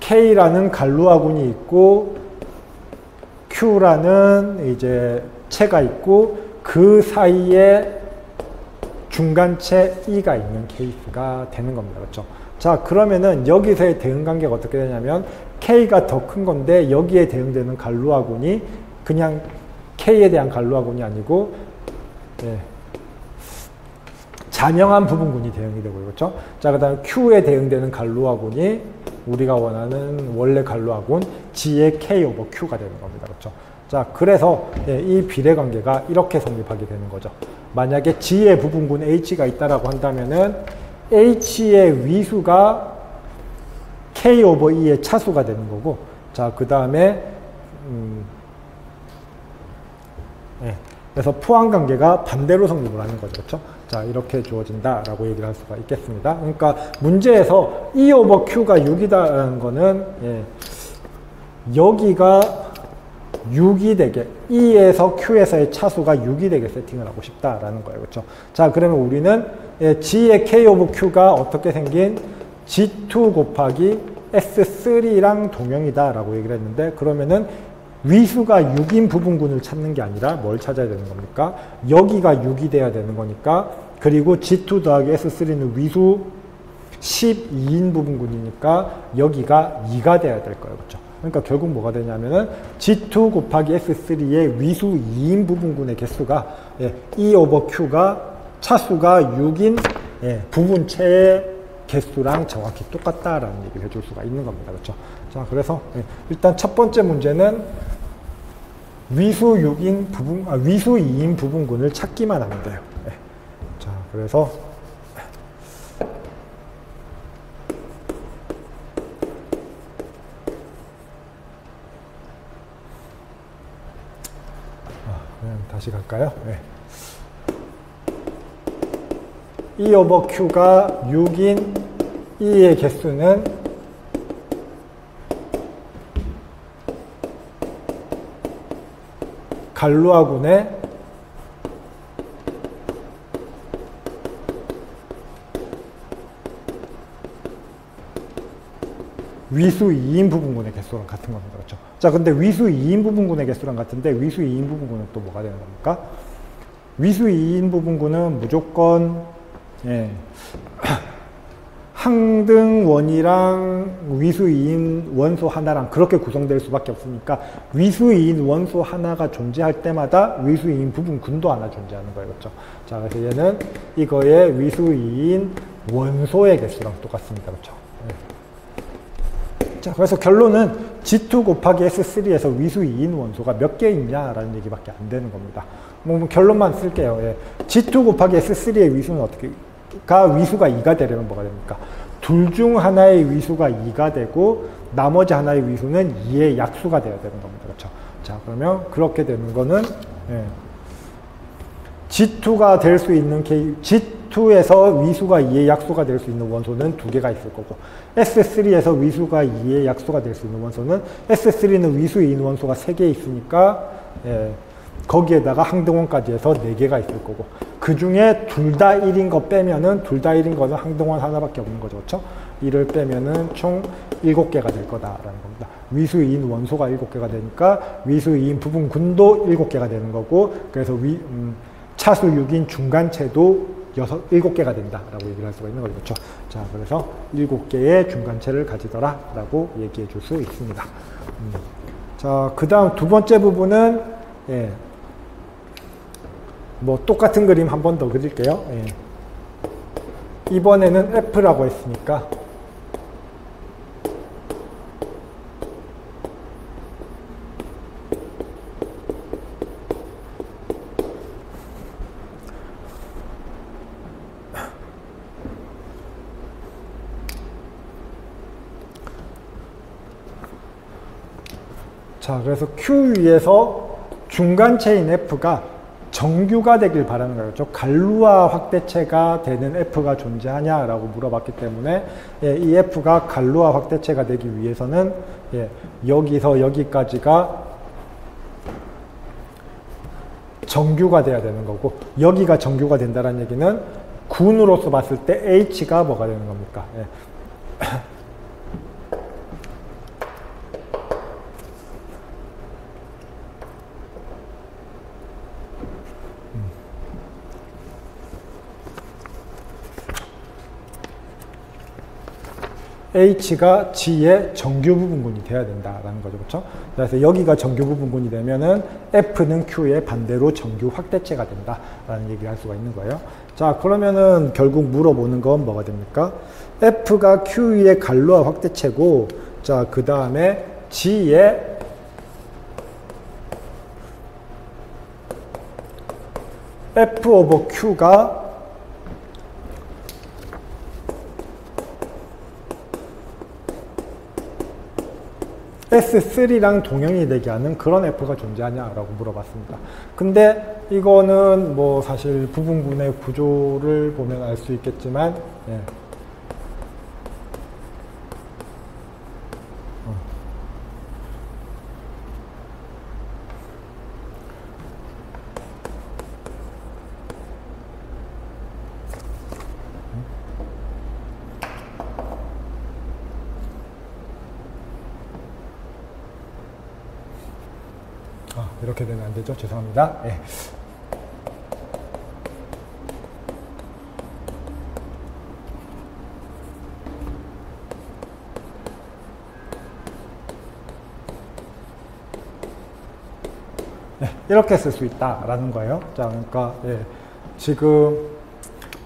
Speaker 1: K라는 갈루아군이 있고 Q라는 이제 체가 있고 그 사이에 중간체 E가 있는 케이스가 되는 겁니다. 그렇죠? 자, 그러면은 여기서의 대응 관계가 어떻게 되냐면 K가 더 큰 건데 여기에 대응되는 갈루아군이 그냥 K에 대한 갈루아군이 아니고 예, 자명한 부분군이 대응이 되고요. 그렇죠? 자, 그 다음에 Q에 대응되는 갈루아군이 우리가 원하는 원래 갈루아군 G의 K 오버 Q가 되는 겁니다. 그렇죠? 자, 그래서 예, 이 비례관계가 이렇게 성립하게 되는 거죠. 만약에 G의 부분군 H가 있다라고 한다면은 H의 위수가 K 오버 E의 차수가 되는 거고, 자, 그 다음에 예, 그래서 포함관계가 반대로 성립을 하는 거죠. 그렇죠? 자, 이렇게 주어진다라고 얘기를 할 수가 있겠습니다. 그러니까 문제에서 E 오버 Q가 6이다라는 거는 예, 여기가 6이 되게 E에서 Q에서의 차수가 6이 되게 세팅을 하고 싶다라는 거예요. 그렇죠? 자, 그러면 우리는 예, G의 K 오브 Q가 어떻게 생긴 G2 곱하기 S3랑 동형이다 라고 얘기를 했는데, 그러면은 위수가 6인 부분군을 찾는 게 아니라 뭘 찾아야 되는 겁니까? 여기가 6이 돼야 되는 거니까, 그리고 G2 더하기 S3는 위수 12인 부분군이니까 여기가 2가 돼야 될 거예요. 그렇죠? 그러니까 결국 뭐가 되냐면은 G2 곱하기 S3의 위수 2인 부분군의 개수가 예, E 오버 Q가 차수가 6인 예, 부분체의 개수랑 정확히 똑같다라는 얘기를 해줄 수가 있는 겁니다. 그렇죠? 자, 그래서 예, 일단 첫 번째 문제는 위수 6인 부분, 위수 2인 부분군을 찾기만 하면 돼요. 예. 자, 그래서 그냥 다시 갈까요? 네. E 오버 Q가 6인 E의 개수는 갈루아군의 위수 2인 부분군의 개수랑 같은 겁니다. 그렇죠? 자, 근데 위수 2인 부분군의 개수랑 같은데 위수 2인 부분군은 또 뭐가 되는 겁니까? 위수 2인 부분군은 무조건 예, 항등원이랑 위수 2인 원소 하나랑 그렇게 구성될 수밖에 없으니까 위수 2인 원소 하나가 존재할 때마다 위수 2인 부분군도 하나 존재하는 거예요. 그렇죠? 자, 그래서 얘는 이거의 위수 2인 원소의 개수랑 똑같습니다. 그렇죠? 예. 자, 그래서 결론은 G2 곱하기 S3에서 위수 2인 원소가 몇 개 있냐라는 얘기밖에 안 되는 겁니다. 뭐 결론만 쓸게요. 예. G2 곱하기 S3의 위수는 어떻게, 위수가 2가 되려면 뭐가 됩니까? 둘 중 하나의 위수가 2가 되고 나머지 하나의 위수는 2의 약수가 되어야 되는 겁니다. 그렇죠? 자, 그러면 그렇게 되는 거는 예. G2가 될 수 있는 G2에서 위수가 2의 약수가 될 수 있는 원소는 2개가 있을 거고, S3에서 위수가 2의 약수가 될 수 있는 원소는 S3는 위수 2인 원소가 3개 있으니까 예. 거기에다가 항등원까지 해서 4개가 있을 거고, 그 중에 둘 다 1인 거 빼면은 둘 다 1인 거는 항동원 하나밖에 없는 거죠. 그렇죠? 이를 빼면은 총 7개가 될 거다라는 겁니다. 위수 2인 원소가 7개가 되니까 위수 2인 부분군도 7개가 되는 거고, 그래서 차수 6인 중간체도 7개가 된다라고 얘기를 할 수가 있는 거죠. 그렇죠? 자, 그래서 7개의 중간체를 가지더라라고 얘기해 줄 수 있습니다. 자, 그 다음 두 번째 부분은, 예, 뭐 똑같은 그림 한 번 더 그릴게요. 예. 이번에는 F라고 했으니까 자, 그래서 Q 위에서 중간체인 F가 정규가 되길 바라는 거죠. 갈루아 확대체가 되는 F가 존재하냐라고 물어봤기 때문에, 예, 이 F가 갈루아 확대체가 되기 위해서는, 예, 여기서 여기까지가 정규가 돼야 되는 거고, 여기가 정규가 된다는 얘기는 군으로서 봤을 때 H가 뭐가 되는 겁니까? 예. H가 G의 정규 부분군이 돼야 된다라는 거죠. 그렇죠? 그래서 여기가 정규 부분군이 되면은 F는 Q의 반대로 정규 확대체가 된다라는 얘기를 할 수가 있는 거예요. 자, 그러면은 결국 물어보는 건 뭐가 됩니까? F가 Q의 갈루아 확대체고, 자, 그 다음에 G의 F 오버 Q가 S3랑 동형이 되게 하는 그런 F가 존재하냐라고 물어봤습니다. 근데 이거는 뭐 사실 부분군의 구조를 보면 알 수 있겠지만, 예. 이렇게 되면 안 되죠. 죄송합니다. 예. 네, 이렇게 쓸 수 있다라는 거예요. 자, 그러니까, 예. 지금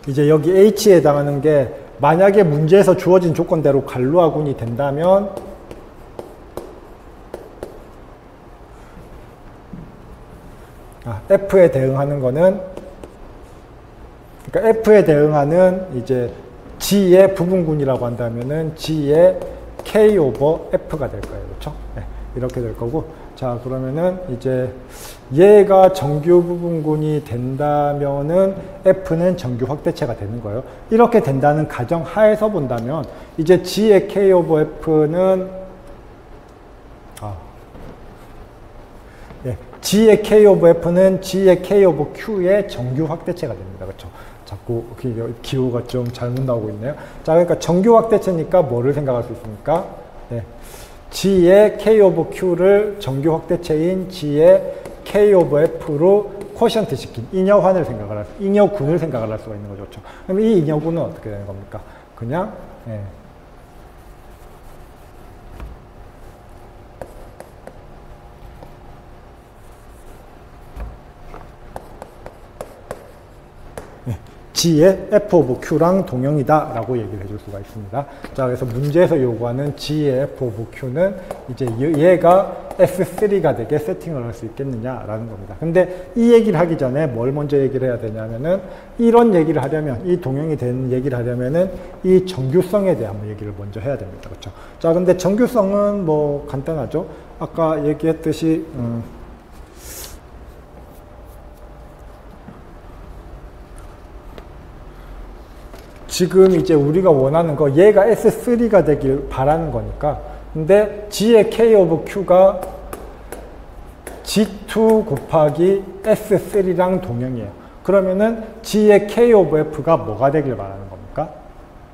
Speaker 1: 이제 여기 H에 해당하는 게 만약에 문제에서 주어진 조건대로 갈루아군이 된다면 F에 대응하는 거는, 그러니까 F에 대응하는 이제 G의 부분군이라고 한다면은 G의 K 오버 F가 될 거예요. 그렇죠? 네, 이렇게 될 거고. 자, 그러면은 이제 얘가 정규 부분군이 된다면은 F는 정규 확대체가 되는 거예요. 이렇게 된다는 가정 하에서 본다면 이제 G의 K 오버 F는 G의 K 오버 F는 G의 K 오버 Q의 정규 확대체가 됩니다. 그렇죠? 자꾸 기호가 좀 잘못 나오고 있네요. 자, 그러니까 정규 확대체니까 뭐를 생각할 수 있습니까? 네. G의 K 오버 Q를 정규 확대체인 G의 K 오버 F로 쿼션트 시킨 잉여군을 생각을 할 수가 있는 거죠. 그렇죠? 그럼 이 잉여군은 어떻게 되는 겁니까? 그냥, 예. G의 F 오브 Q랑 동형이다 라고 얘기를 해줄 수가 있습니다. 자, 그래서 문제에서 요구하는 G의 F 오브 Q는 이제 얘가 S3가 되게 세팅을 할 수 있겠느냐라는 겁니다. 근데 이 얘기를 하기 전에 뭘 먼저 얘기를 해야 되냐면은 이런 얘기를 하려면, 이 동형이 된 얘기를 하려면은 이 정규성에 대한 얘기를 먼저 해야 됩니다. 그렇죠? 자, 근데 정규성은 뭐 간단하죠. 아까 얘기했듯이, 지금 이제 우리가 원하는 거, 얘가 S3가 되길 바라는 거니까. 근데 G의 K 오브 Q가 G2 곱하기 S3랑 동형이에요. 그러면은 G의 K 오브 F가 뭐가 되길 바라는 겁니까?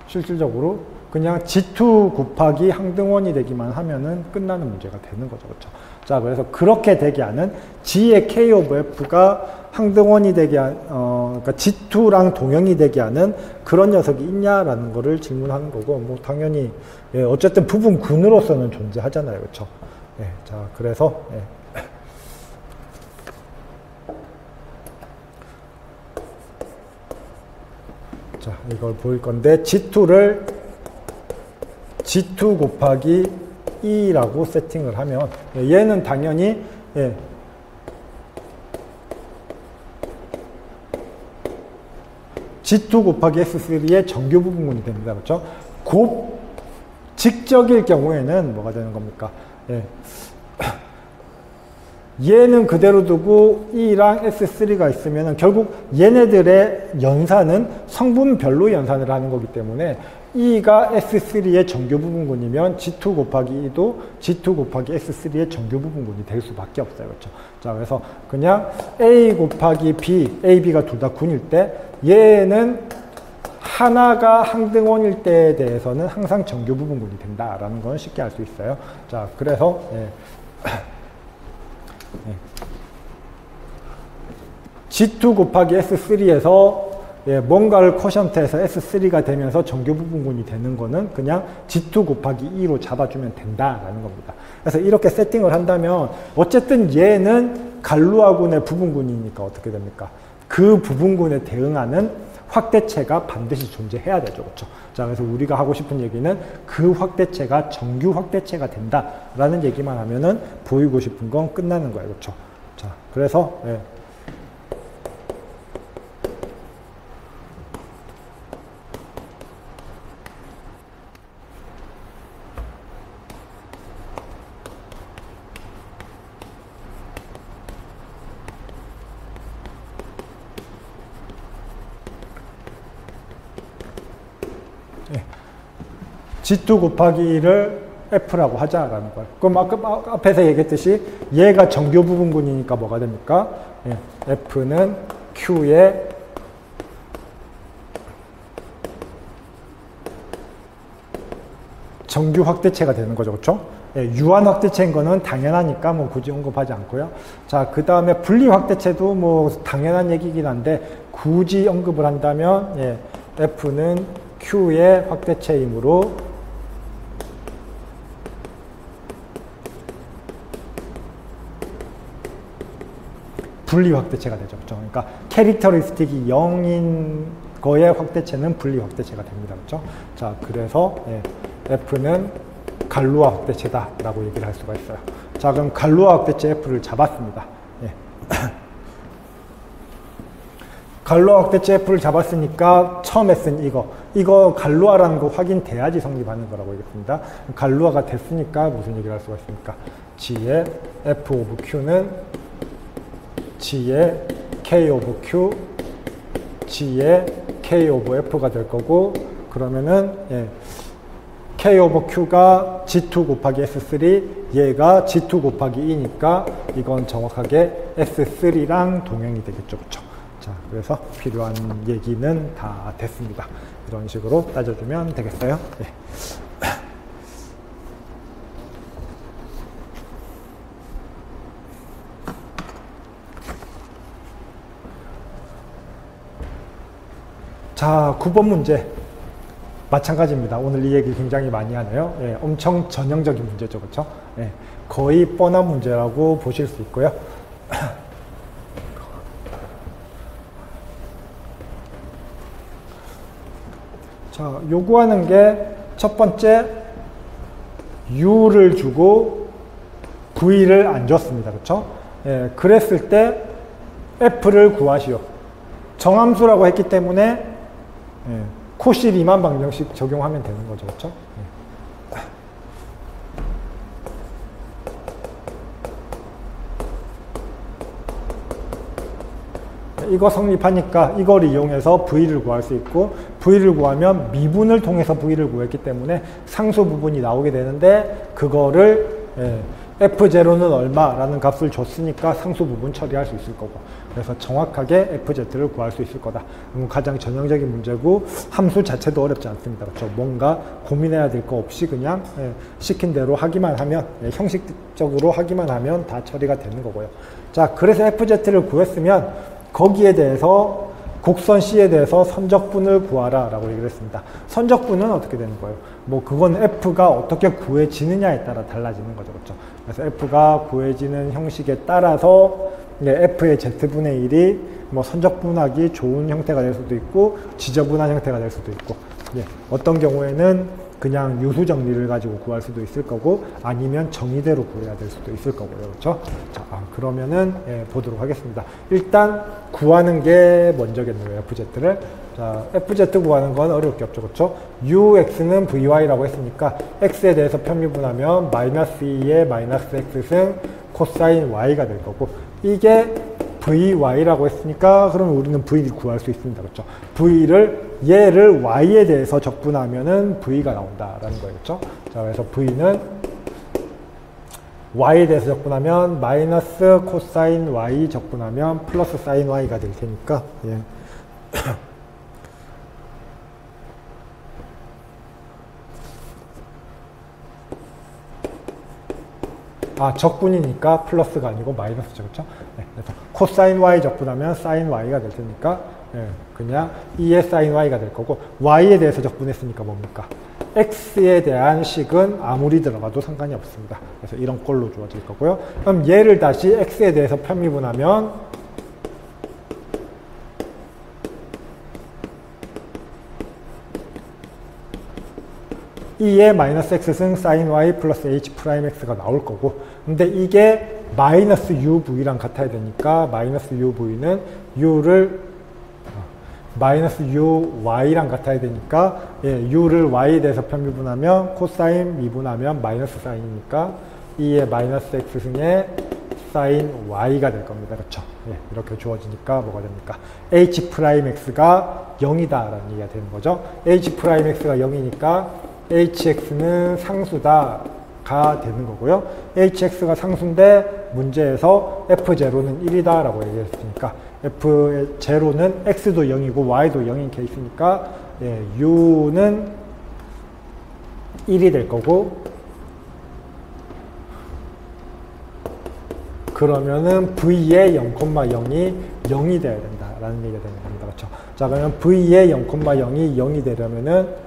Speaker 1: 실질적으로 그냥 G2 곱하기 항등원이 되기만 하면은 끝나는 문제가 되는 거죠. 그렇죠? 자, 그래서 그렇게 되게 하는 G의 K 오브 F가 항등원이 되게 그러니까 G2랑 동형이 되게 하는 그런 녀석이 있냐라는 거를 질문하는 거고, 뭐 당연히 예, 어쨌든 부분군으로서는 존재하잖아요. 그렇죠? 예, 자, 그래서 예. 자, 이걸 보일 건데 G2를 G2 곱하기 E라고 세팅을 하면 얘는 당연히 예, G2 곱하기 S3의 정규 부분군이 됩니다. 그렇죠? 직적일 경우에는 뭐가 되는 겁니까? 예. 얘는 그대로 두고 E랑 S3가 있으면 결국 얘네들의 연산은 성분별로 연산을 하는 거기 때문에 E가 S3의 정규 부분군이면 G2 곱하기 E도 G2 곱하기 S3의 정규 부분군이 될 수밖에 없어요. 그렇죠? 자, 그래서 그냥 A 곱하기 B, A, B가 둘 다 군일 때 얘는 하나가 항등원일 때에 대해서는 항상 정규 부분군이 된다라는 건 쉽게 알 수 있어요. 자, 그래서 예. G2 곱하기 S3에서 예, 뭔가를 쿼션트해서 S3가 되면서 정규 부분군이 되는 거는 그냥 G2 곱하기 2로 잡아주면 된다라는 겁니다. 그래서 이렇게 세팅을 한다면 어쨌든 얘는 갈루아군의 부분군이니까 어떻게 됩니까? 그 부분군에 대응하는 확대체가 반드시 존재해야 되죠. 그렇죠? 자, 그래서 우리가 하고 싶은 얘기는 그 확대체가 정규 확대체가 된다라는 얘기만 하면은 보이고 싶은 건 끝나는 거예요. 그렇죠? 자, 그래서 예. G2 곱하기 2를 F라고 하자라는 거예요. 그럼 앞에서 얘기했듯이 얘가 정규 부분군이니까 뭐가 됩니까? 예, F는 Q의 정규 확대체가 되는 거죠. 그렇죠? 예, 유한 확대체인 거는 당연하니까 뭐 굳이 언급하지 않고요. 자, 그 다음에 분리 확대체도 뭐 당연한 얘기긴 한데 굳이 언급을 한다면 예, F는 Q의 확대체이므로 분리 확대체가 되죠. 그렇죠? 그러니까 캐릭터리스틱이 0인 거의 확대체는 분리 확대체가 됩니다. 그렇죠? 자, 그래서 예, F는 갈루아 확대체다라고 얘기를 할 수가 있어요. 자, 그럼 갈루아 확대체 F를 잡았습니다. 예. 갈루아 확대체 F를 잡았으니까 처음에 쓴 이거 갈루아라는 거 확인돼야지 성립하는 거라고 얘기했습니다. 갈루아가 됐으니까 무슨 얘기를 할 수가 있습니까? G의 F 오브 Q는 G의 K 오브 Q, G의 K 오브 F가 될 거고, 그러면은 예, K 오브 Q가 G2 곱하기 S3, 얘가 G2 곱하기 2니까 이건 정확하게 S3랑 동형이 되겠죠. 그렇죠? 자, 그래서 필요한 얘기는 다 됐습니다. 이런 식으로 따져주면 되겠어요. 예. 자, 9번 문제. 마찬가지입니다. 오늘 이 얘기 굉장히 많이 하네요. 예, 엄청 전형적인 문제죠. 그렇죠? 예, 거의 뻔한 문제라고 보실 수 있고요. 자, 요구하는 게 첫 번째 U를 주고 V를 안 줬습니다. 그렇죠? 예, 그랬을 때 F를 구하시오. 정함수라고 했기 때문에 예, 코시 리만 방정식 적용하면 되는 거죠. 그렇죠? 예. 이거 성립하니까 이걸 이용해서 V를 구할 수 있고, V를 구하면 미분을 통해서 V를 구했기 때문에 상수 부분이 나오게 되는데, 그거를 예, F0는 얼마라는 값을 줬으니까 상수 부분 처리할 수 있을 거고, 그래서 정확하게 FZ를 구할 수 있을 거다. 가장 전형적인 문제고 함수 자체도 어렵지 않습니다. 그렇죠? 뭔가 고민해야 될 거 없이 그냥 시킨 대로 하기만 하면, 형식적으로 하기만 하면 다 처리가 되는 거고요. 자, 그래서 FZ를 구했으면 거기에 대해서 곡선 C에 대해서 선적분을 구하라 라고 얘기를 했습니다. 선적분은 어떻게 되는 거예요? 뭐 그건 F가 어떻게 구해지느냐에 따라 달라지는 거죠. 그렇죠? 그래서 F가 구해지는 형식에 따라서 F의 Z분의 1이 뭐 선적분하기 좋은 형태가 될 수도 있고 지저분한 형태가 될 수도 있고, 어떤 경우에는 그냥 유수 정리를 가지고 구할 수도 있을 거고, 아니면 정의대로 구해야 될 수도 있을 거고요. 그렇죠? 자, 그러면은 보도록 하겠습니다. 일단 구하는 게 먼저겠네요. FZ를. 자, FZ 구하는 건 어려울 게 없죠. 그렇죠? UX는 VY라고 했으니까 X에 대해서 편미분하면 마이너스 2의 마이너스 X승 코사인 Y가 될 거고, 이게 VY라고 했으니까 그러면 우리는 V를 구할 수 있습니다. 그렇죠? 얘를 Y에 대해서 적분하면은 V가 나온다라는 거예요. 그렇죠? 자, 그래서 V는 Y에 대해서 적분하면 마이너스 코사인 Y 적분하면 플러스 사인 Y가 될 테니까, 적분이니까 플러스가 아니고 마이너스죠. 그렇죠? 그래서 코사인 Y 적분하면 사인 Y가 될 테니까, 그냥 2의 사인 Y가 될 거고, Y에 대해서 적분했으니까 뭡니까? X에 대한 식은 아무리 들어가도 상관이 없습니다. 그래서 이런 꼴로 주어질 거고요. 그럼 얘를 다시 X에 대해서 편미분하면 E의 마이너스 X승 사인 Y 플러스 H 프라임 X가 나올 거고, 근데 이게 마이너스 UV랑 같아야 되니까 마이너스 UV는 마이너스 UY랑 같아야 되니까 U를 Y에 대해서 편미분하면 코사인 미분하면 마이너스 사인이니까 E의 마이너스 X승의 사인 Y가 될 겁니다. 그렇죠? 이렇게 주어지니까 뭐가 됩니까? H 프라임 X가 0이다 라는 얘기가 되는 거죠. H 프라임 X가 0이니까 hx는 상수다가 되는 거고요. hx가 상수인데 문제에서 f0는 1이다 라고 얘기했으니까 f0는 x도 0이고 y도 0인 케이스니까 u는 1이 될 거고, 그러면은 v의 0,0이 0이 돼야 된다라는 얘기가 되는 겁니다. 그렇죠? 자, 그러면 v의 0,0이 0이 되려면은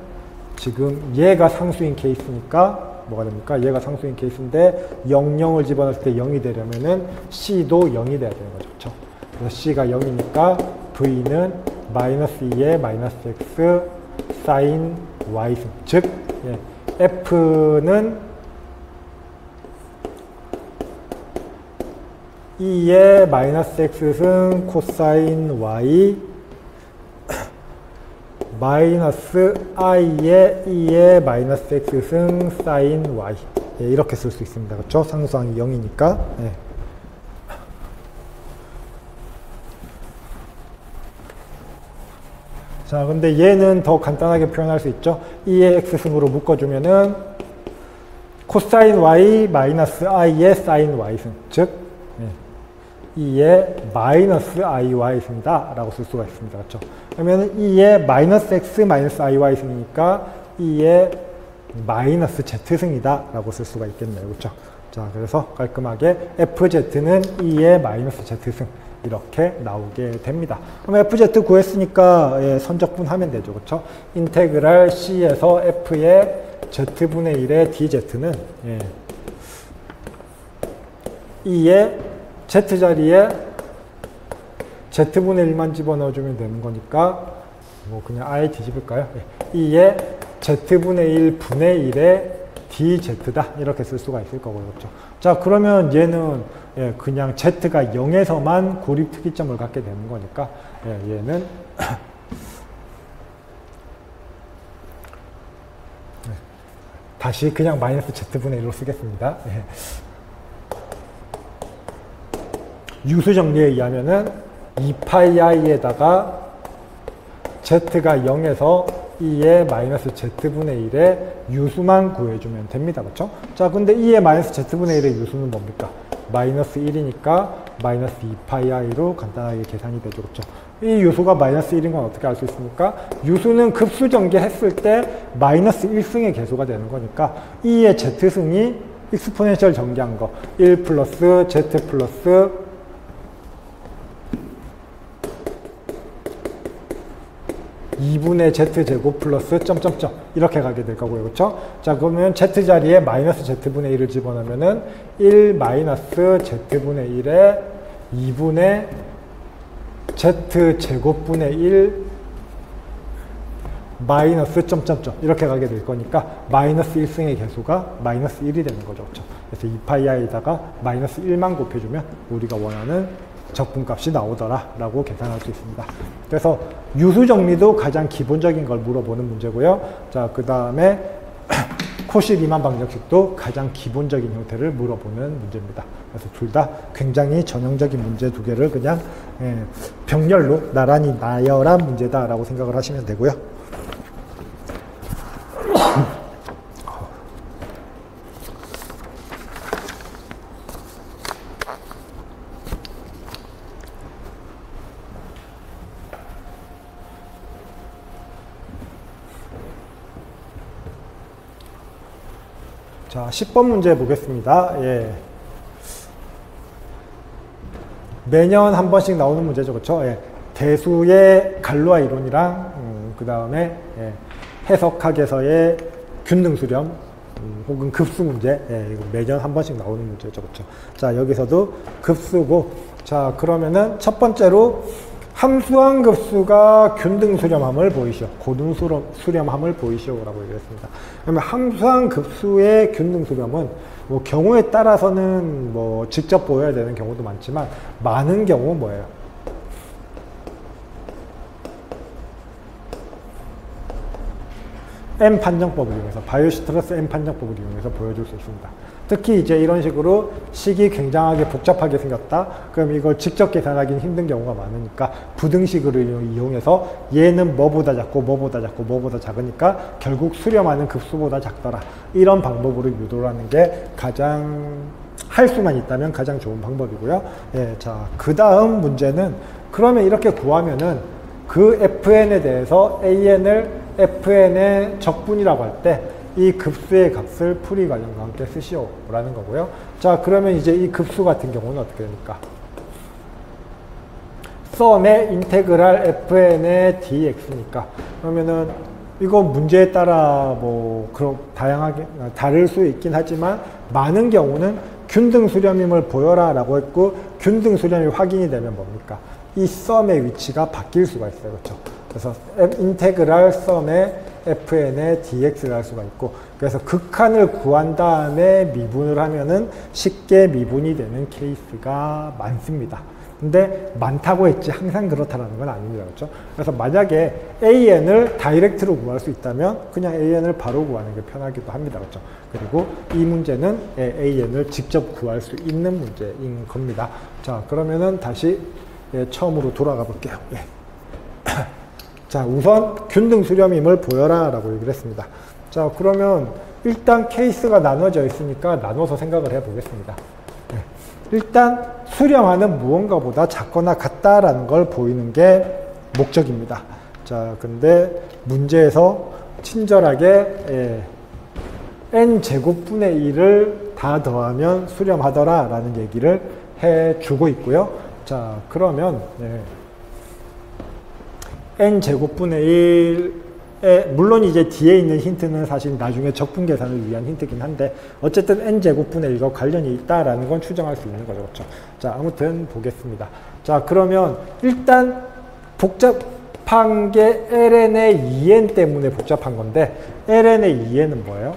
Speaker 1: 지금 얘가 상수인 케이스니까 뭐가 됩니까? 얘가 상수인 케이스인데 0, 0을 집어넣을 때 0이 되려면은 C도 0이 돼야 되는 거죠. 그렇죠? 그래서 C가 0이니까 V는 마이너스 2의 마이너스 X 사인 Y승. 즉, F는 2의 마이너스 X승 코사인 Y 마이너스 i의 2의 마이너스 x승 사인 y, 이렇게 쓸 수 있습니다. 그렇죠? 상수항이 0이니까. 자, 근데 얘는 더 간단하게 표현할 수 있죠. 2의 x승으로 묶어주면은 코사인 y 마이너스 i의 사인 y승, 즉 2의 마이너스 iy 승이다 라고 쓸 수가 있습니다. 그렇죠? 그러면 2의 마이너스 x 마이너스 iy 승이니까 2의 마이너스 z승이다 라고 쓸 수가 있겠네요. 그렇죠? 자, 그래서 깔끔하게 fz는 2의 마이너스 z승 이렇게 나오게 됩니다. 그럼 fz 구했으니까 선적분 하면 되죠. 그렇죠? 인테그랄 c에서 f의 z분의 1의 dz는 2의 z자리에 z분의 1만 집어넣어주면 되는 거니까 뭐 그냥 아예 뒤집을까요? 2의 z분의 1 분의 1의 dz다 이렇게 쓸 수가 있을 거고요. 그렇죠? 자, 그러면 얘는 그냥 z가 0에서만 고립 특이점을 갖게 되는 거니까 얘는 다시 그냥 마이너스 z분의 1로 쓰겠습니다. 유수 정리에 의하면은 2파이 i에다가 z가 0에서 2의 마이너스 z분의 1의 유수만 구해주면 됩니다. 그렇죠? 자, 근데 2의 마이너스 z분의 1의 유수는 뭡니까? 마이너스 1이니까 마이너스 2파이i로 간단하게 계산이 되죠. 그렇죠? 이 유수가 마이너스 1인 건 어떻게 알 수 있습니까? 유수는 급수 전개했을 때 마이너스 1승의 개수가 되는 거니까 2의 z승이 익스포넨셜 전개한 거 1 플러스 z 플러스 2분의 z제곱 플러스 점점점 이렇게 가게 될 거고요. 그렇죠? 자, 그러면 z자리에 마이너스 z분의 1을 집어넣으면은 1 마이너스 z분의 1에 2분의 z제곱분의 1 마이너스 점점점 이렇게 가게 될 거니까 마이너스 1승의 개수가 마이너스 1이 되는 거죠. 그렇죠? 그래서 2파이i에다가 마이너스 1만 곱해주면 우리가 원하는 적분값이 나오더라 라고 계산할 수 있습니다. 그래서 유수 정리도 가장 기본적인 걸 물어보는 문제고요. 자, 그 다음에 코시 리만 방정식도 가장 기본적인 형태를 물어보는 문제입니다. 그래서 둘 다 굉장히 전형적인 문제 두 개를 그냥 병렬로 나란히 나열한 문제다라고 생각을 하시면 되고요. 자, 10번 문제 보겠습니다. 예. 매년 한 번씩 나오는 문제죠. 그렇죠? 예. 대수의 갈루아 이론이랑 그 다음에 해석학에서의 균등 수렴 혹은 급수 문제 이거 매년 한 번씩 나오는 문제죠. 그렇죠? 자, 여기서도 급수고 자, 그러면은 첫 번째로 함수한 급수가 균등 수렴함을 보이시오. 고등 수렴함을 보이시오라고 얘기했습니다. 그러면 함수한 급수의 균등 수렴은 뭐 경우에 따라서는 뭐 직접 보여야 되는 경우도 많지만 많은 경우 뭐예요? M 판정법을 이용해서 바이오시트러스 M 판정법을 이용해서 보여줄 수 있습니다. 특히 이제 이런 식으로 식이 굉장하게 복잡하게 생겼다. 그럼 이걸 직접 계산하기는 힘든 경우가 많으니까 부등식을 이용해서 얘는 뭐보다 작고 뭐보다 작고 뭐보다 작으니까 결국 수렴하는 급수보다 작더라. 이런 방법으로 유도를 하는 게 가장 할 수만 있다면 가장 좋은 방법이고요. 예, 자, 그 다음 문제는 그러면 이렇게 구하면은 그 fn에 대해서 an을 fn의 적분이라고 할 때 이 급수의 값을 풀이 관련과 함께 쓰시오 라는 거고요. 자, 그러면 이제 이 급수 같은 경우는 어떻게 됩니까? 썸의 인테그랄 fn의 dx니까 그러면은 이거 문제에 따라 뭐 그런 다양하게 다를 수 있긴 하지만 많은 경우는 균등 수렴임을 보여라 라고 했고 균등 수렴이 확인이 되면 뭡니까? 이 썸의 위치가 바뀔 수가 있어요. 그렇죠? 그래서 인테그랄 썸의 fn의 dx를 할 수가 있고 그래서 극한을 구한 다음에 미분을 하면은 쉽게 미분이 되는 케이스가 많습니다. 근데 많다고 했지 항상 그렇다라는 건 아닙니다. 그렇죠? 그래서 만약에 an을 다이렉트로 구할 수 있다면 그냥 an을 바로 구하는 게 편하기도 합니다. 그렇죠? 그리고 이 문제는 an을 직접 구할 수 있는 문제인 겁니다. 자, 그러면은 다시 처음으로 돌아가 볼게요. 예. 자, 우선 균등 수렴임을 보여라 라고 얘기를 했습니다. 자, 그러면 일단 케이스가 나눠져 있으니까 나눠서 생각을 해 보겠습니다. 네. 일단 수렴하는 무언가보다 작거나 같다라는 걸 보이는 게 목적입니다. 자, 근데 문제에서 친절하게 n제곱분의 1을 다 더하면 수렴하더라 라는 얘기를 해주고 있고요. 자, 그러면 n제곱분의 1에 물론 이제 뒤에 있는 힌트는 사실 나중에 적분 계산을 위한 힌트긴 한데 어쨌든 n제곱분의 1과 관련이 있다라는 건 추정할 수 있는 거죠. 그렇죠? 자, 아무튼 보겠습니다. 자, 그러면 일단 복잡한 게 ln의 2n 때문에 복잡한 건데 ln의 2n은 뭐예요?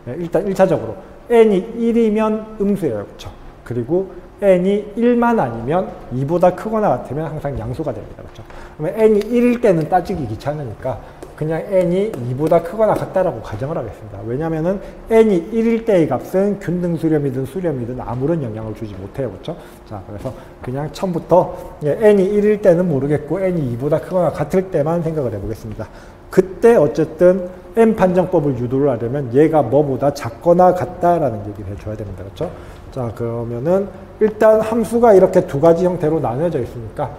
Speaker 1: 네, 일단 1차적으로 n이 1이면 음수예요. 그렇죠? 그리고 n이 1만 아니면 2보다 크거나 같으면 항상 양수가 됩니다. 그렇죠? 그러면 n이 1일 때는 따지기 귀찮으니까 그냥 n이 2보다 크거나 같다라고 가정을 하겠습니다. 왜냐면은 n이 1일 때의 값은 균등 수렴이든 수렴이든 아무런 영향을 주지 못해요. 그렇죠? 자, 그래서 그냥 처음부터 n이 1일 때는 모르겠고 n이 2보다 크거나 같을 때만 생각을 해보겠습니다. 그때 어쨌든 n 판정법을 유도를 하려면 얘가 뭐보다 작거나 같다라는 얘기를 해줘야 됩니다. 그렇죠? 자, 그러면은 일단 함수가 이렇게 두 가지 형태로 나뉘어져 있으니까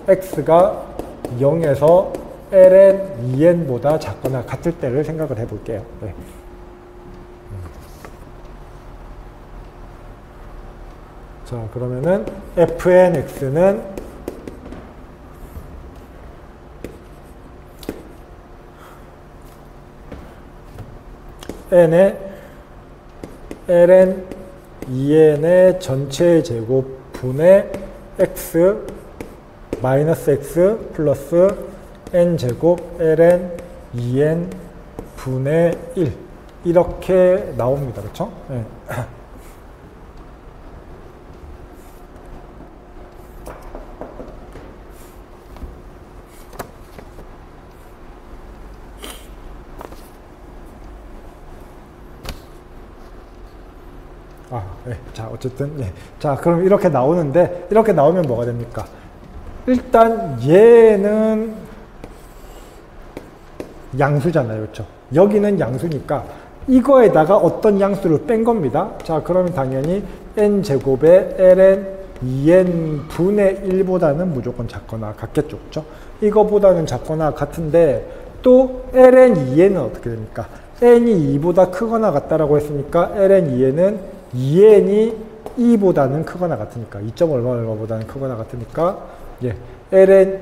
Speaker 1: x가 0에서 ln 2n보다 작거나 같을 때를 생각을 해볼게요. 자, 그러면은 fnx는 n의 ln 2n의 전체 제곱 분의 x 마이너스 x 플러스 n제곱 ln 2n 분의 1 이렇게 나옵니다. 그렇죠? 네. 네. 자, 어쨌든, 네. 자, 그럼 이렇게 나오는데, 이렇게 나오면 뭐가 됩니까? 일단, 얘는 양수잖아요. 그렇죠? 여기는 양수니까, 이거에다가 어떤 양수를 뺀 겁니다. 자, 그러면 당연히 n제곱의 ln 2n 분의 1보다는 무조건 작거나 같겠죠. 그렇죠? 이거보다는 작거나 같은데, 또 ln 2n은 어떻게 됩니까? n이 2보다 크거나 같다라고 했으니까, ln 2n은 2n이 2보다는 크거나 같으니까 2점 얼마보다는 크거나 같으니까 ln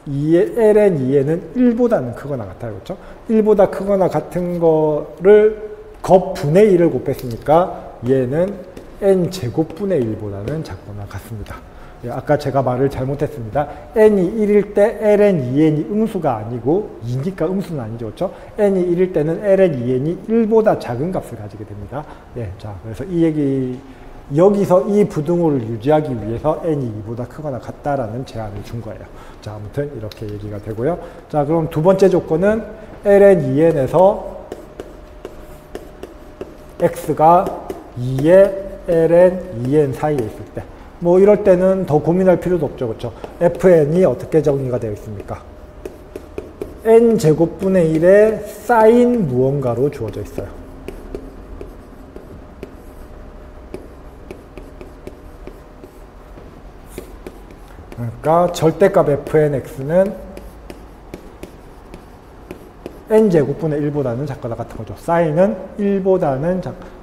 Speaker 1: 2n은 1보다는 크거나 같아요. 그렇죠? 1보다 크거나 같은 거를 곱분의 1을 곱했으니까 얘는 n제곱분의 1보다는 작거나 같습니다. 아까 제가 말을 잘못했습니다. n이 1일 때 ln 2n이 음수가 아니고 2니까 음수는 아니죠. 그렇죠? n이 1일 때는 ln 2n이 1보다 작은 값을 가지게 됩니다. 자, 그래서 이 얘기, 여기서 이 부등호를 유지하기 위해서 n이 2보다 크거나 같다라는 제안을 준 거예요. 자, 아무튼 이렇게 얘기가 되고요. 자, 그럼 두 번째 조건은 ln 2n에서 x가 2의 ln 2n 사이에 있을 때, 뭐 이럴 때는 더 고민할 필요도 없죠. 그렇죠? fn이 어떻게 정의가 되어 있습니까? n제곱분의 1의 사인 무언가로 주어져 있어요. 그러니까 절대값 fnx는 n제곱분의 1보다는 작거나 같은 거죠. 사인은 1보다는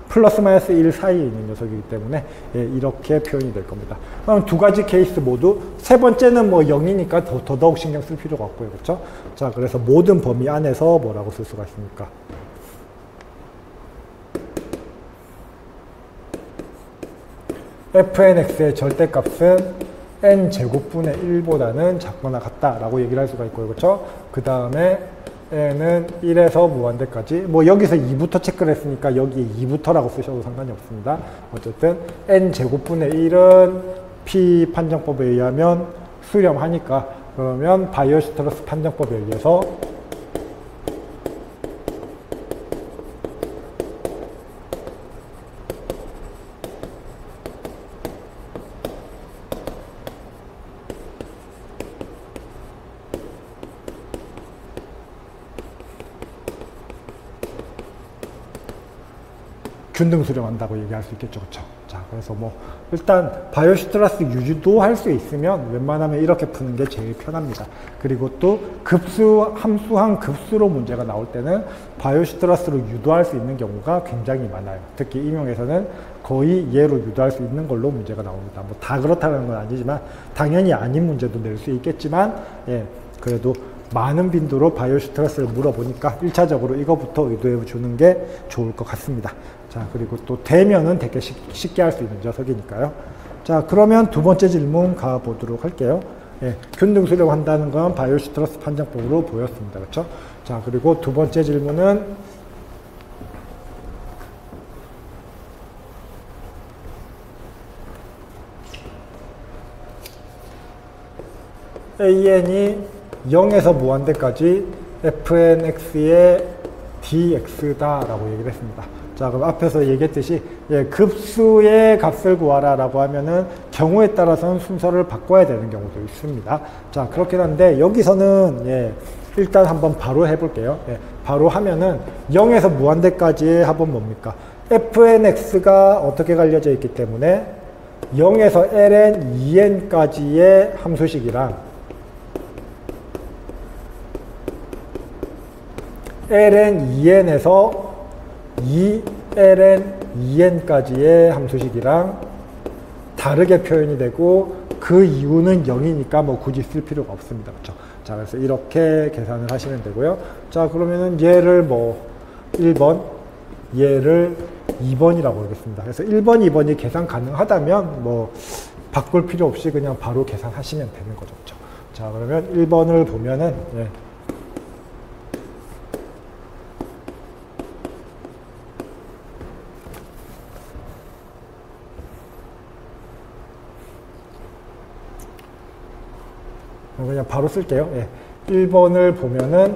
Speaker 1: 플러스 마이너스 1 사이에 있는 녀석이기 때문에 이렇게 표현이 될 겁니다. 그럼 두 가지 케이스 모두, 세 번째는 뭐 0이니까 더더욱 신경 쓸 필요가 없고요. 그렇죠? 자, 그래서 모든 범위 안에서 뭐라고 쓸 수가 있습니까? fnx의 절대값은 n제곱분의 1보다는 작거나 같다라고 얘기를 할 수가 있고요. 그렇죠? 그 다음에 n은 1에서 무한대까지, 뭐 여기서 2부터 체크를 했으니까 여기에 2부터라고 쓰셔도 상관이 없습니다. 어쨌든 n제곱분의 1은 p 판정법에 의하면 수렴하니까, 그러면 바이오-스트러스 판정법에 의해서 균등 수렴한다고 얘기할 수 있겠죠. 그렇죠? 자, 그래서 뭐 일단 바이오-스트러스 유지도 할 수 있으면 웬만하면 이렇게 푸는 게 제일 편합니다. 그리고 또 급수, 함수항 급수로 문제가 나올 때는 바이오-스트러스로 유도할 수 있는 경우가 굉장히 많아요. 특히 임용에서는 거의 얘로 유도할 수 있는 걸로 문제가 나옵니다. 뭐 다 그렇다는 건 아니지만 당연히 아닌 문제도 낼 수 있겠지만, 그래도 많은 빈도로 바이오-스트러스를 물어보니까 1차적으로 이거부터 의도해 주는 게 좋을 것 같습니다. 자, 그리고 또 되면은 되게 쉽게 할 수 있는 녀석이니까요. 자, 그러면 두 번째 질문 가보도록 할게요. 균등 수렴한다는 건 바이오-스트러스 판정법으로 보였습니다. 그렇죠? 자, 그리고 두 번째 질문은 an이 0에서 무한대까지 fnx의 dx다라고 얘기를 했습니다. 자, 그럼 앞에서 얘기했듯이 급수의 값을 구하라 라고 하면은 경우에 따라서는 순서를 바꿔야 되는 경우도 있습니다. 자, 그렇긴 한데 여기서는 일단 한번 바로 해볼게요. 바로 하면은 0에서 무한대까지의 합은 뭡니까? fnx가 어떻게 갈려져 있기 때문에 0에서 ln 2n까지의 함수식이랑 ln 2n에서 2ln 2n까지의 함수식이랑 다르게 표현이 되고 그 이유는 0이니까 뭐 굳이 쓸 필요가 없습니다. 그렇죠? 자, 그래서 이렇게 계산을 하시면 되고요. 자, 그러면은 얘를 뭐 1번, 얘를 2번이라고 하겠습니다. 그래서 1번, 2번이 계산 가능하다면 뭐 바꿀 필요 없이 그냥 바로 계산하시면 되는 거죠. 그렇죠? 자, 그러면 1번을 보면은 그냥 바로 쓸게요. 1번을 보면은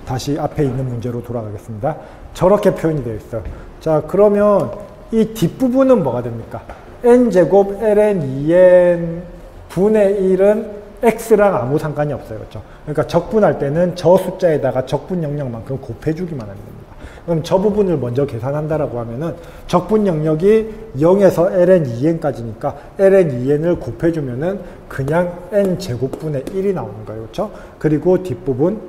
Speaker 1: 다시 앞에 있는 문제로 돌아가겠습니다. 저렇게 표현이 되어 있어요. 자, 그러면 이 뒷부분은 뭐가 됩니까? n제곱 ln 2n 분의 1은 x랑 아무 상관이 없어요. 그렇죠? 그러니까 적분할 때는 저 숫자에다가 적분 영역만큼 곱해주기만 하면 됩니다. 그럼 저 부분을 먼저 계산한다라고 하면은 적분 영역이 0에서 ln 2n까지니까 ln 2n을 곱해주면은 그냥 n 제곱분의 1이 나오는 거예요. 그렇죠? 그리고 뒷부분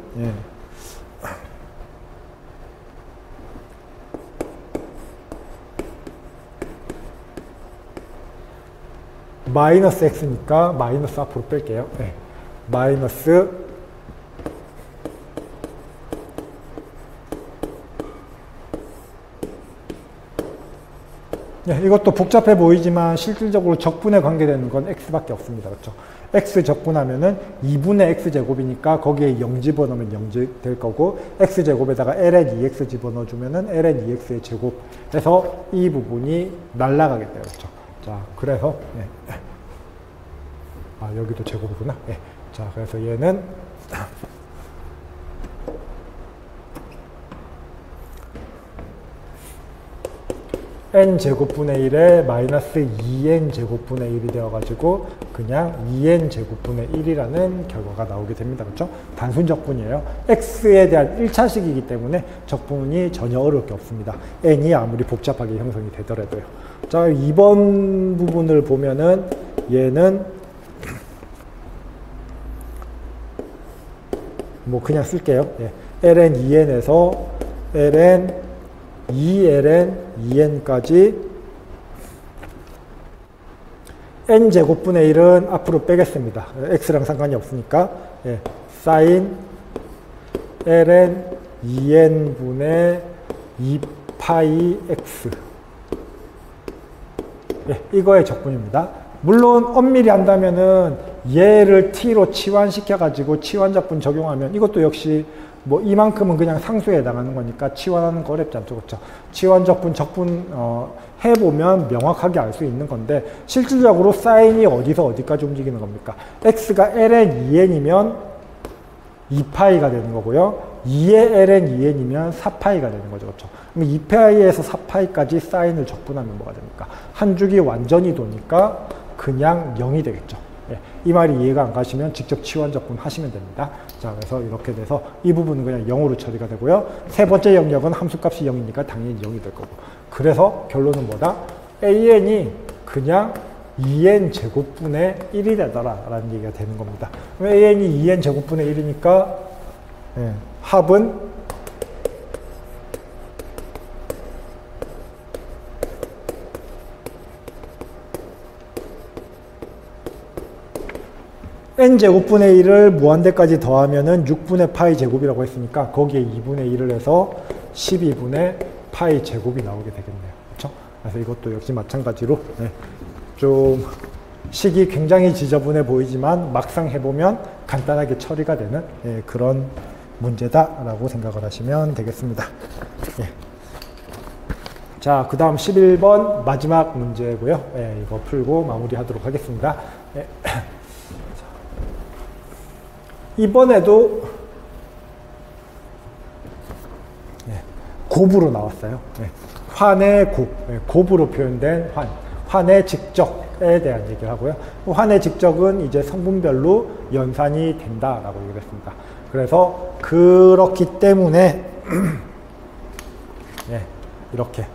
Speaker 1: 마이너스 x니까 마이너스 앞으로 뺄게요. 마이너스 이것도 복잡해 보이지만 실질적으로 적분에 관계되는 건 x밖에 없습니다. 그렇죠? x 적분하면은 2분의 x제곱이니까 거기에 0 집어넣으면 0 될 거고 x제곱에다가 ln 2x 집어넣어주면은 ln 2x의 제곱 해서 이 부분이 날아가게 돼요. 그렇죠? 자, 그래서 여기도 제곱이구나. 자, 그래서 얘는 n제곱분의 1에 마이너스 2n제곱분의 1이 되어가지고 그냥 2n제곱분의 1이라는 결과가 나오게 됩니다. 그렇죠? 단순 적분이에요. x에 대한 1차식이기 때문에 적분이 전혀 어려울 게 없습니다. n이 아무리 복잡하게 형성이 되더라도요. 자, 2번 부분을 보면은 얘는 뭐 그냥 쓸게요. ln 2n에서 ln 2ln 2n까지 n제곱분의 1은 앞으로 빼겠습니다. x랑 상관이 없으니까 sin ln 2n분의 2파이 x 이거의 적분입니다. 물론 엄밀히 한다면은 얘를 t로 치환시켜가지고 치환적분 적용하면 이것도 역시 뭐 이만큼은 그냥 상수에 해당하는 거니까 치환하는 거 어렵지 않죠. 그렇죠? 치환적분, 적분 해보면 명확하게 알 수 있는 건데 실질적으로 사인이 어디서 어디까지 움직이는 겁니까? x가 ln 2n이면 2파이가 되는 거고요. 2의 ln 2n이면 4파이가 되는 거죠. 그렇죠? 그럼 2파이에서 4파이까지 사인을 적분하면 뭐가 됩니까? 한 줄기 완전히 도니까 그냥 0이 되겠죠. 이 말이 이해가 안 가시면 직접 치환적분 하시면 됩니다. 자, 그래서 이렇게 돼서 이 부분은 그냥 0으로 처리가 되고요. 세 번째 영역은 함수값이 0이니까 당연히 0이 될 거고. 그래서 결론은 뭐다? an이 그냥 2n 제곱분의 1이 되더라 라는 얘기가 되는 겁니다. an이 2n 제곱분의 1이니까 합은 n제곱분의 1을 무한대까지 더하면은 6분의 파이 제곱이라고 했으니까 거기에 2분의 1을 해서 12분의 파이 제곱이 나오게 되겠네요. 그렇죠? 그래서 이것도 역시 마찬가지로 좀 식이 굉장히 지저분해 보이지만 막상 해보면 간단하게 처리가 되는 그런 문제다라고 생각을 하시면 되겠습니다. 자, 그 다음 11번 마지막 문제고요. 이거 풀고 마무리하도록 하겠습니다. 이번에도 곱으로 나왔어요. 예. 환의 곱, 예. 곱으로 표현된 환의 직접에 대한 얘기를 하고요. 환의 직접은 이제 성분별로 연산이 된다라고 얘기를 했습니다. 그래서 그렇기 때문에 예, 이렇게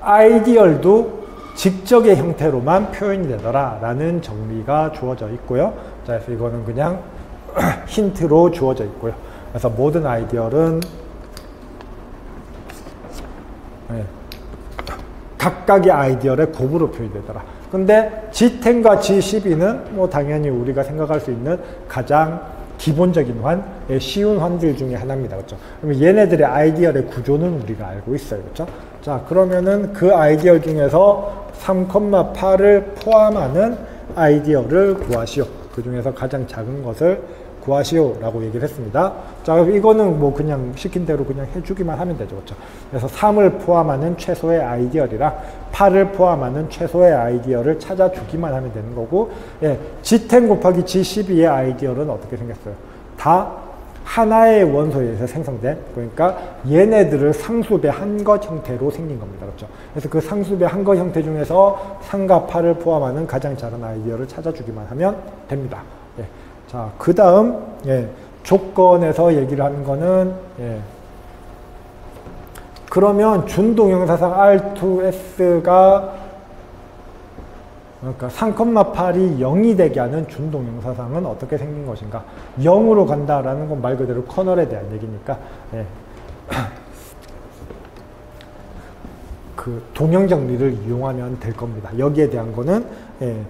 Speaker 1: 아이디얼도 직접의 형태로만 표현이 되더라라는 정리가 주어져 있고요. 자, 그래서 이거는 그냥 힌트로 주어져 있고요. 그래서 모든 아이디얼은 예, 각각의 아이디얼의 곱으로 표현되더라. 근데 G10과 G12는 뭐 당연히 우리가 생각할 수 있는 가장 기본적인 환, 쉬운 환들 중에 하나입니다. 그렇죠? 그러면 얘네들의 아이디얼의 구조는 우리가 알고 있어요. 그렇죠? 자, 그러면은 그 아이디얼 중에서 3,8을 포함하는 아이디얼을 구하시오. 그 중에서 가장 작은 것을 구하시오 라고 얘기를 했습니다. 자, 이거는 뭐 그냥 시킨 대로 그냥 해주기만 하면 되죠. 그렇죠? 그래서 3을 포함하는 최소의 아이디얼이랑 8을 포함하는 최소의 아이디얼을 찾아주기만 하면 되는 거고, 예, G10 곱하기 G12의 아이디얼은 어떻게 생겼어요? 다 하나의 원소에 의해서 생성된, 그러니까 얘네들을 상수배 한 것 형태로 생긴 겁니다. 그렇죠? 그래서 그 상수배 한 것 형태 중에서 3과 8을 포함하는 가장 작은 아이디얼을 찾아주기만 하면 됩니다. 예. 자, 그 다음, 예, 조건에서 얘기를 하는 거는, 예, 그러면 준동형사상 R2S가, 그러니까 3,8이 0이 되게 하는 준동형사상은 어떻게 생긴 것인가? 0으로 간다라는 건 말 그대로 커널에 대한 얘기니까, 예. 그 동형 정리를 이용하면 될 겁니다. 여기에 대한 거는, 예,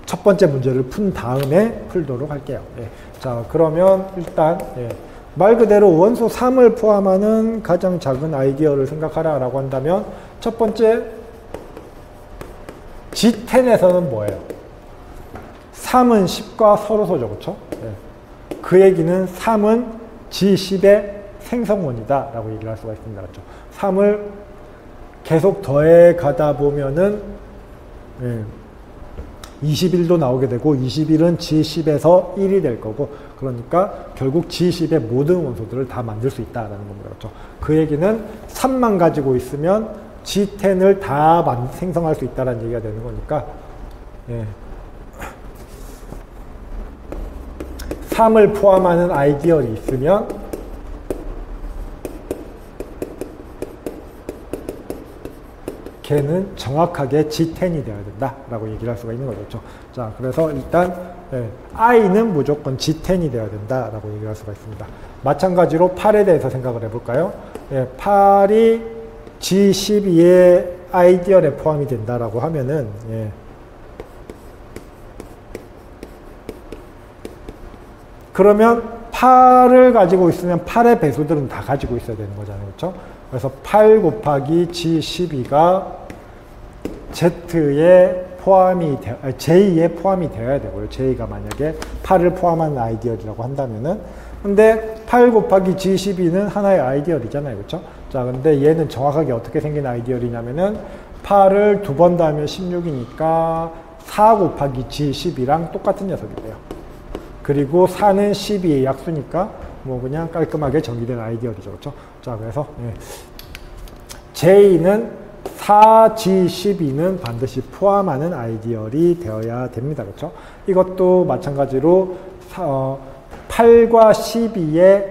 Speaker 1: 첫 번째 문제를 푼 다음에 풀도록 할게요. 예. 자, 그러면 일단, 예, 말 그대로 원소 3을 포함하는 가장 작은 아이디얼을 생각하라 라고 한다면, 첫 번째 G10에서는 뭐예요? 3은 10과 서로소죠. 그렇죠? 예. 그 얘기는 3은 G10의 생성원이다 라고 얘기를 할 수가 있습니다. 그렇죠? 3을 계속 더해 가다 보면은, 예, 21도 나오게 되고 21은 G10에서 1이 될 거고, 그러니까 결국 G10의 모든 원소들을 다 만들 수 있다라는 겁니다. 그렇죠? 그 얘기는 3만 가지고 있으면 G10을 다 생성할 수 있다는 얘기가 되는 거니까, 예. 3을 포함하는 아이디얼이 있으면 걔는 정확하게 G10이 되어야 된다라고 얘기를 할 수가 있는 거죠. 자, 그래서 일단, 예, I는 무조건 G10이 되어야 된다라고 얘기를 할 수가 있습니다. 마찬가지로 8에 대해서 생각을 해볼까요? 예, 8이 G12의 아이디얼에 포함이 된다라고 하면은, 예, 그러면 8을 가지고 있으면 8의 배수들은 다 가지고 있어야 되는 거잖아요. 그렇죠? 그래서 8 곱하기 G12가 Z에 포함이 J에 포함이 되어야 되고요. J가 만약에 8을 포함한 아이디얼이라고 한다면은, 근데 8 곱하기 G12는 하나의 아이디얼이잖아요. 그렇죠? 자, 근데 얘는 정확하게 어떻게 생긴 아이디얼이냐면은 8을 두 번 더하면 16이니까 4 곱하기 G12랑 똑같은 녀석이 돼요. 그리고 4는 12의 약수니까 뭐 그냥 깔끔하게 정리된 아이디얼이죠. 그렇죠? 자, 그래서, 예, J는 4G12는 반드시 포함하는 아이디얼이 되어야 됩니다. 그렇죠? 이것도 마찬가지로 8과 12의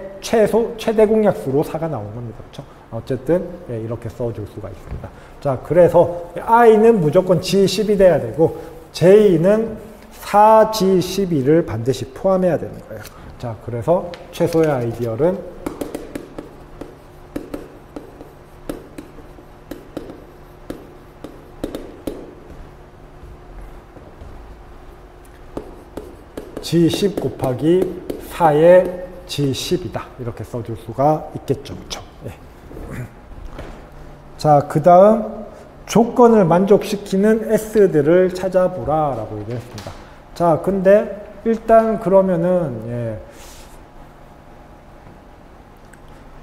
Speaker 1: 최대 공약수로 4가 나온 겁니다. 그렇죠? 어쨌든, 예, 이렇게 써줄 수가 있습니다. 자, 그래서 I는 무조건 G12 돼야 되고 J는 4G12를 반드시 포함해야 되는 거예요. 자, 그래서 최소의 아이디얼은 G10 곱하기 4의 G10이다. 이렇게 써줄 수가 있겠죠. 그렇죠? 예. 자, 그 다음 조건을 만족시키는 S들을 찾아보라 라고 얘기했습니다. 자, 근데 일단 그러면은, 예,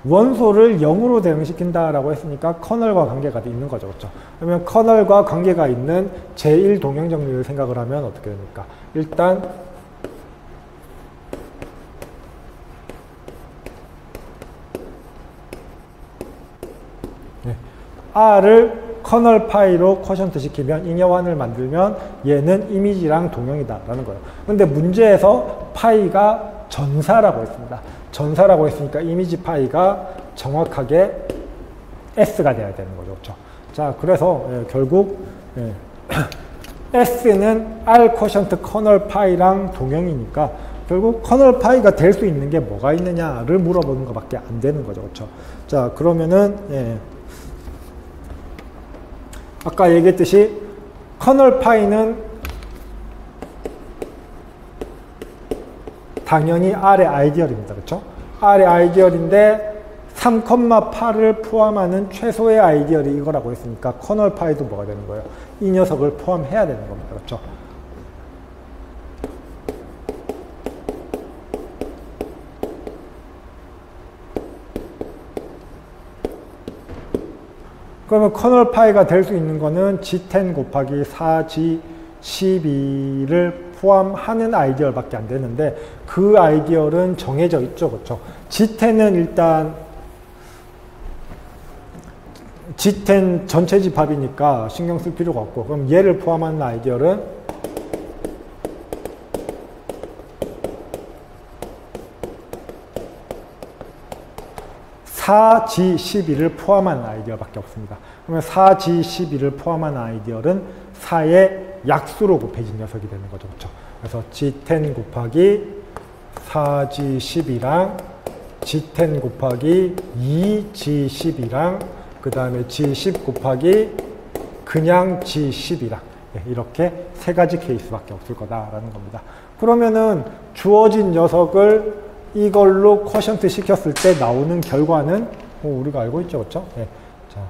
Speaker 1: 원소를 0으로 대응시킨다라고 했으니까 커널과 관계가 있는 거죠. 그렇죠? 그러면 커널과 관계가 있는 제1 동형 정리를 생각을 하면 어떻게 됩니까? 일단 R을 커널 파이로 쿼션트 시키면 잉여환을 만들면 얘는 이미지랑 동형이다 라는 거예요. 근데 문제에서 파이가 전사라고 했습니다. 전사라고 했으니까 이미지 파이가 정확하게 S가 돼야 되는 거죠. 그렇죠? 자, 그래서 결국 S는 R 쿼션트 커널 파이랑 동형이니까 결국 커널 파이가 될 수 있는 게 뭐가 있느냐를 물어보는 것밖에 안 되는 거죠. 그렇죠? 자, 그러면은 아까 얘기했듯이 커널 파이는 당연히 R의 아이디얼입니다. 그렇죠? R의 아이디얼인데 3,8을 포함하는 최소의 아이디얼이 이거라고 했으니까 커널 파이도 뭐가 되는 거예요? 이 녀석을 포함해야 되는 겁니다. 그렇죠? 그러면 커널 파이가 될 수 있는 거는 G10 곱하기 4G12를 포함하는 아이디얼밖에 안 되는데 그 아이디얼은 정해져 있죠. 그렇죠? G10은 일단 G10 전체 집합이니까 신경 쓸 필요가 없고 그럼 얘를 포함하는 아이디얼은 4G12를 포함한 아이디어밖에 없습니다. 그러면 4G12를 포함한 아이디어는 4의 약수로 곱해진 녀석이 되는 거죠. 그렇죠? 그래서 G10 곱하기 4G12랑 G10 곱하기 2G12랑 그 다음에 G10 곱하기 그냥 G10이랑 이렇게 세 가지 케이스밖에 없을 거다라는 겁니다. 그러면은 주어진 녀석을 이걸로 쿼션트 시켰을 때 나오는 결과는 우리가 알고 있죠, 그렇죠? 네. 자,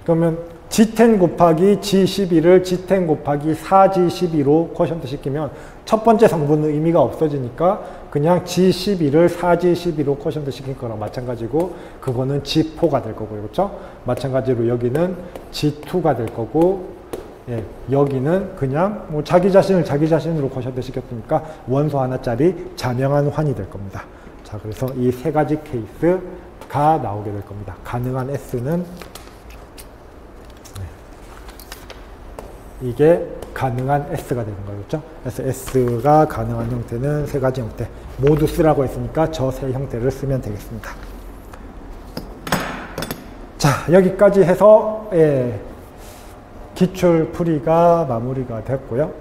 Speaker 1: 그러면 G10 곱하기 G12를 G10 곱하기 4G12로 쿼션트 시키면 첫 번째 성분은 의미가 없어지니까 그냥 G12를 4G12로 쿼션트 시킨 거랑 마찬가지고 그거는 G4가 될 거고요, 그렇죠? 마찬가지로 여기는 G2가 될 거고 여기는 그냥 뭐 자기 자신을 자기 자신으로 쿼션트 시켰으니까 원소 하나짜리 자명한 환이 될 겁니다. 자, 그래서 이 세 가지 케이스가 나오게 될 겁니다. 가능한 S는 이게 가능한 S가 되는 거였죠. 그래서 S가 가능한 형태는 세 가지 형태 모두 쓰라고 했으니까 저 세 형태를 쓰면 되겠습니다. 자, 여기까지 해서 기출 풀이가 마무리가 됐고요.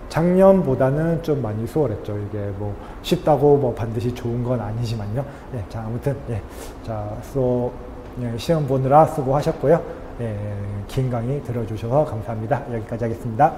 Speaker 1: 작년보다는 좀 많이 수월했죠. 이게 뭐 쉽다고 뭐 반드시 좋은 건 아니지만요. 자, 아무튼 자, 시험 보느라 수고하셨고요. 긴 강의 들어주셔서 감사합니다. 여기까지 하겠습니다.